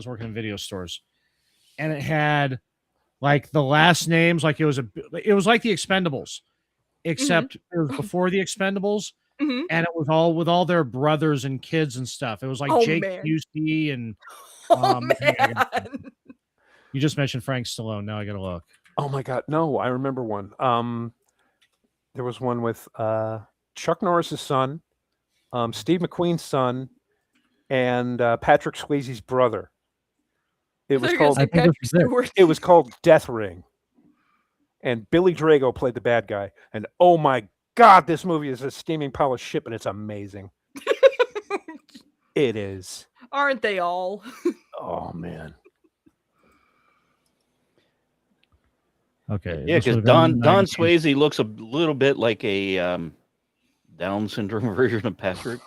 working in video stores, and it had like the last names like it was like the Expendables, except it was before the Expendables, Mhm. and it was all with all their brothers and kids and stuff. It was like Oh, Jake man. Busey and Oh, hang on, man. you just mentioned Frank Stallone. Now I gotta look. Oh my God, no! I remember one. There was one with Chuck Norris's son, Steve McQueen's son, and Patrick Swayze's brother. It I thought was you were gonna called. I say think this Patrick is it. Stewart. It was called Death Ring, and Billy Drago played the bad guy. And oh my God, this movie is a steaming pile of shit, but it's amazing. It is. Aren't they all? Oh man. Okay, Yeah, this because would've been Don 90s. Swayze looks a little bit like a Down syndrome version of Patrick.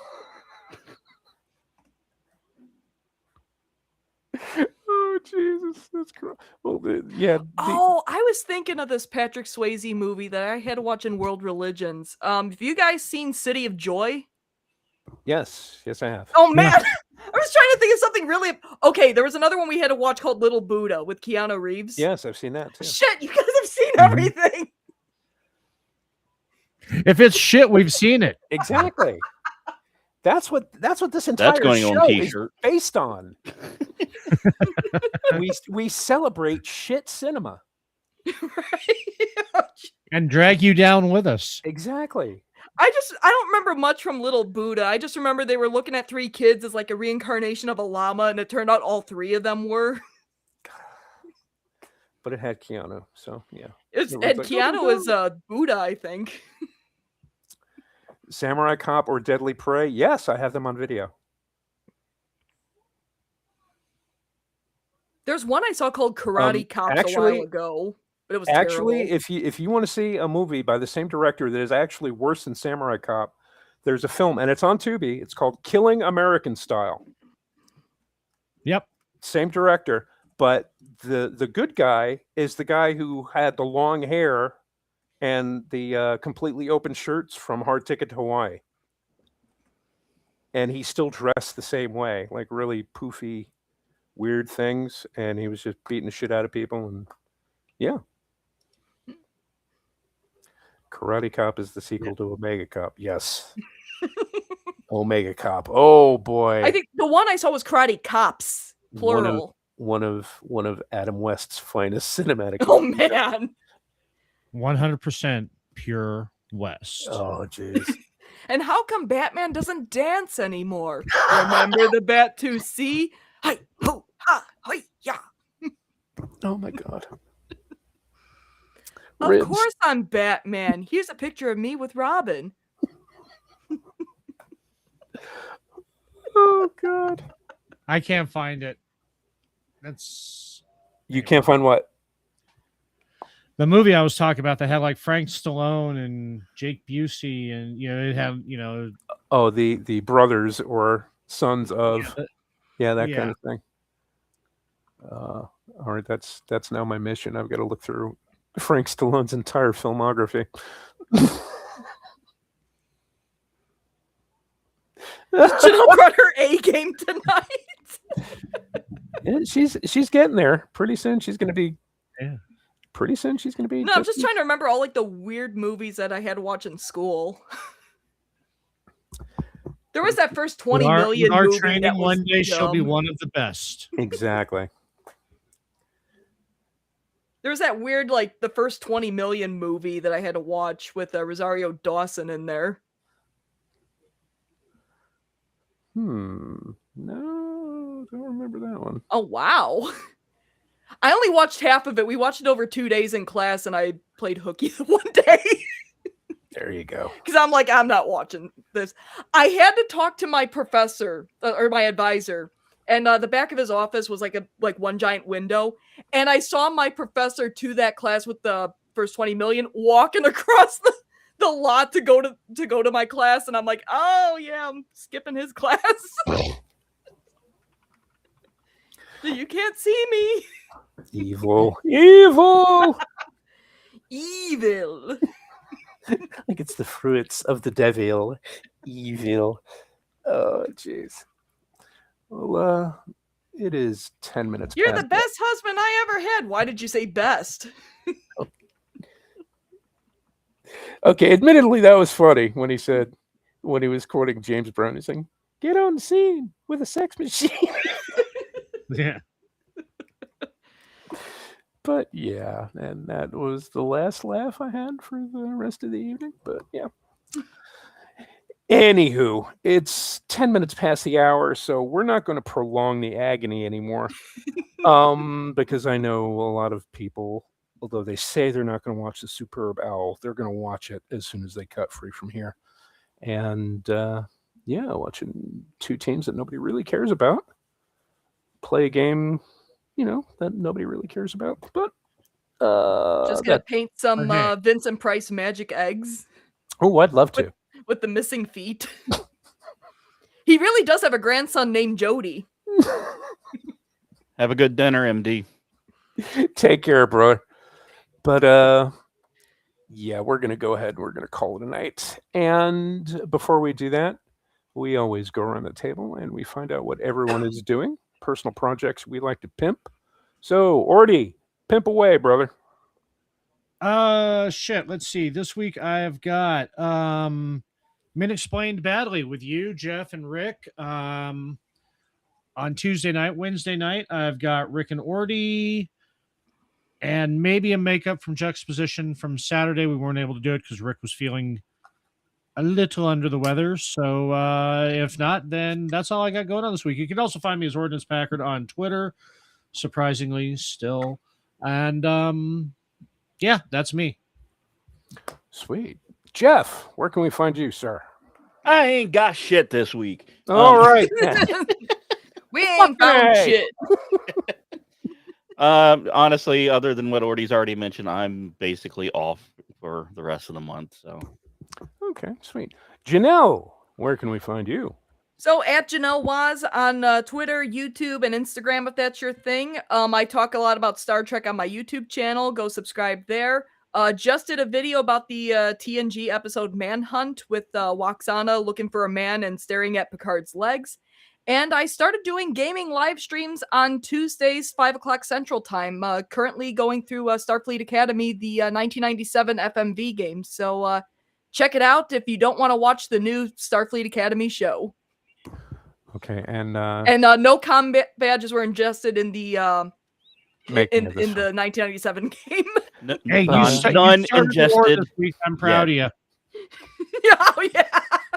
Oh Jesus, that's gross. Well, yeah. Oh, I was thinking of this Patrick Swayze movie that I had to watch in World Religions. Have you guys seen City of Joy? Yes, I have. Oh man, I was trying to think of something really. Okay, there was another one we had to watch called Little Buddha with Keanu Reeves. Yes, I've seen that too. Shit, you guys have seen Mhm. everything. If it's shit, we've seen it. Exactly. That's what this entire going on show is t-shirt. based on. we celebrate shit cinema. Right? And drag you down with us. Exactly. I don't remember much from Little Buddha. I just remember they were looking at 3 kids as like a reincarnation of a llama, and it turned out all 3 of them were. But it had Keanu, so yeah. It's Everyone's and like, Keanu is Buddha, I think. Samurai Cop or Deadly Prey? Yes, I have them on video. There's one I saw called Karate Cops a actually- while ago, but it was Actually, terrible. if you want to see a movie by the same director that is actually worse than Samurai Cop, there's a film and it's on Tubi. It's called Killing American Style. Yep. Same director, but the good guy is the guy who had the long hair and the completely open shirts from Hard Ticket to Hawaii. And he still dressed the same way, like really poofy, weird things, and he was just beating the shit out of people. And yeah. Karate Cop is the sequel to Omega Cop. Yes. Omega Cop. Oh boy. I think the one I saw was Karate Cops, plural. One of Adam West's finest cinematic. Oh movies. man. 100% pure West. Oh jeez. And how come Batman doesn't dance anymore? Remember the Bat 2C? Hi, ho, ha, hi, ya. Oh my god. Of Ribs. course I'm Batman. Here's a picture of me with Robin. Oh god. I can't find it. That's You can't find what? the movie I was talking about that had like Frank Stallone and Jake Busey, and it had Oh, the brothers or sons of that kind of thing. All right, that's now my mission. I've got to look through Frank Stallone's entire filmography. Janelle brought her A game tonight. Yeah, she's getting there. Pretty soon she's going to be. Yeah. Pretty soon she's going to be. No, I'm just trying to remember all like the weird movies that I had to watch in school. There was that first 20 million our movie training that was one day she'll be dumb. one of the best. Exactly. There was that weird like the first 20 million movie that I had to watch with Rosario Dawson in there. No, don't remember that one. Oh wow. I only watched half of it. We watched it over 2 days in class, and I played hooky the one day. There you go. Because I'm like, I'm not watching this. I had to talk to my professor or my advisor, and the back of his office was like one giant window, and I saw my professor to that class with the first 20 million walking across the lot to go to my class, and I'm like, oh yeah, I'm skipping his class. You can't see me. Evil. Evil! Evil. Like it's the fruits of the devil. Evil. Oh, jeez. Well, it is 10 minutes You're past the best husband I ever had. Why did you say best? Okay, admittedly, that was funny when he said, when he was quoting James Brown, he's saying, get on the scene with a sex machine. Yeah. But yeah, and that was the last laugh I had for the rest of the evening. But yeah. Anywho, it's 10 minutes past the hour, so we're not going to prolong the agony anymore. Because I know a lot of people, although they say they're not going to watch the Superb Owl, they're going to watch it as soon as they cut free from here. And yeah, watching two teams that nobody really cares about play a game, that nobody really cares about. But Just gonna paint some Okay. Vincent Price magic eggs oh, I'd love to. with the missing feet. He really does have a grandson named Jody. Have a good dinner, MD. Take care, bro. But yeah, we're gonna go ahead and we're gonna call it a night. And before we do that, we always go around the table and we find out what everyone is doing, personal projects we like to pimp. So, Ordy, pimp away, brother. Shit. Let's see. This week I've got Men Explained Badly with you, Jeff and Rick. On Tuesday night, Wednesday night, I've got Rick and Ordy, and maybe a makeup from Juxtaposition from Saturday. We weren't able to do it because Rick was feeling a little under the weather. So if not, then that's all I got going on this week. You can also find me as Ordnance Packard on Twitter, surprisingly still. And yeah, that's me. Sweet. Jeff, where can we find you, sir? I ain't got shit this week. All right. We ain't found Okay. shit. Honestly, other than what Ordy's already mentioned, I'm basically off for the rest of the month. So Okay, sweet. Janelle, where can we find you? So at Janelle Waz on Twitter, YouTube, and Instagram, if that's your thing. I talk a lot about Star Trek on my YouTube channel. Go subscribe there. Just did a video about the TNG episode Manhunt with Waxana looking for a man and staring at Picard's legs. And I started doing gaming live streams on Tuesdays, 5 o'clock Central Time. Currently going through Starfleet Academy, the 1997 FMV game. So check it out if you don't want to watch the new Starfleet Academy show. Okay, and No combat badges were ingested in the making in of this the 1997 game. Hey, none, you started none the war ingested. this week. I'm proud of you. Oh yeah.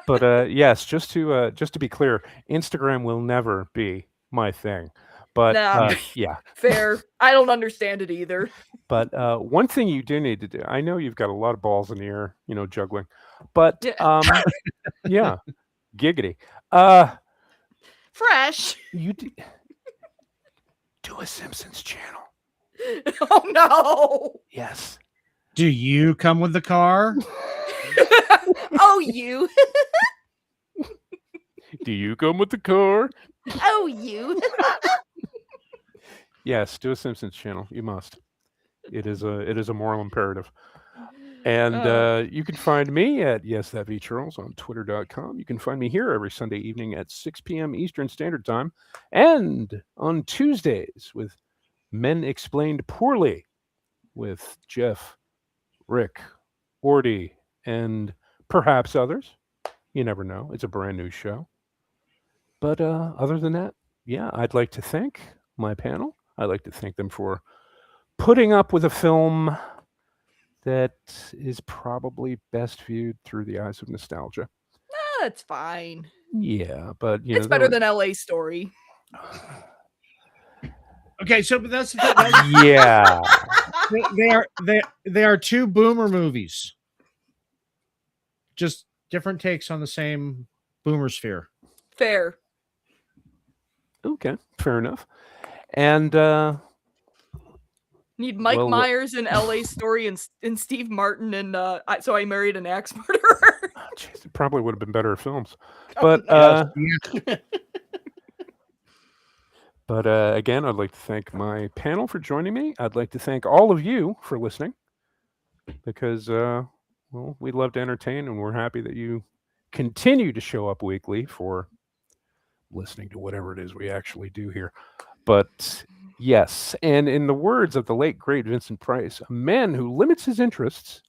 But yes, just to be clear, Instagram will never be my thing. But Nah. yeah. Fair. I don't understand it either. But one thing you do need to do, I know you've got a lot of balls in the air, juggling. But Yeah. yeah, giggity. Fresh. You do a Simpsons channel. Oh no. Yes. Do you come with the car? Oh you. Do you come with the car? Oh you. Yes, do a Simpsons channel. You must. It is a moral imperative. And you can find me at YesThatVCharles on Twitter.com. You can find me here every Sunday evening at 6 p.m. Eastern Standard Time, and on Tuesdays with Men Explained Poorly with Jeff, Rick, Ordy, and perhaps others. You never know. It's a brand new show. But other than that, yeah, I'd like to thank my panel. I'd like to thank them for putting up with a film that is probably best viewed through the eyes of nostalgia. That's fine. Yeah, but It's better than LA Story. Okay, so but that's the thing. yeah. They are two boomer movies. Just different takes on the same boomer sphere. Fair. Okay, fair enough. And Need Mike Well, Myers in LA Story and Steve Martin and So I Married an Axe Murderer. geez, it probably would have been better films. Oh, But But again, I'd like to thank my panel for joining me. I'd like to thank all of you for listening because, well, we love to entertain and we're happy that you continue to show up weekly for listening to whatever it is we actually do here. But yes, and in the words of the late, great Vincent Price, a man who limits his interests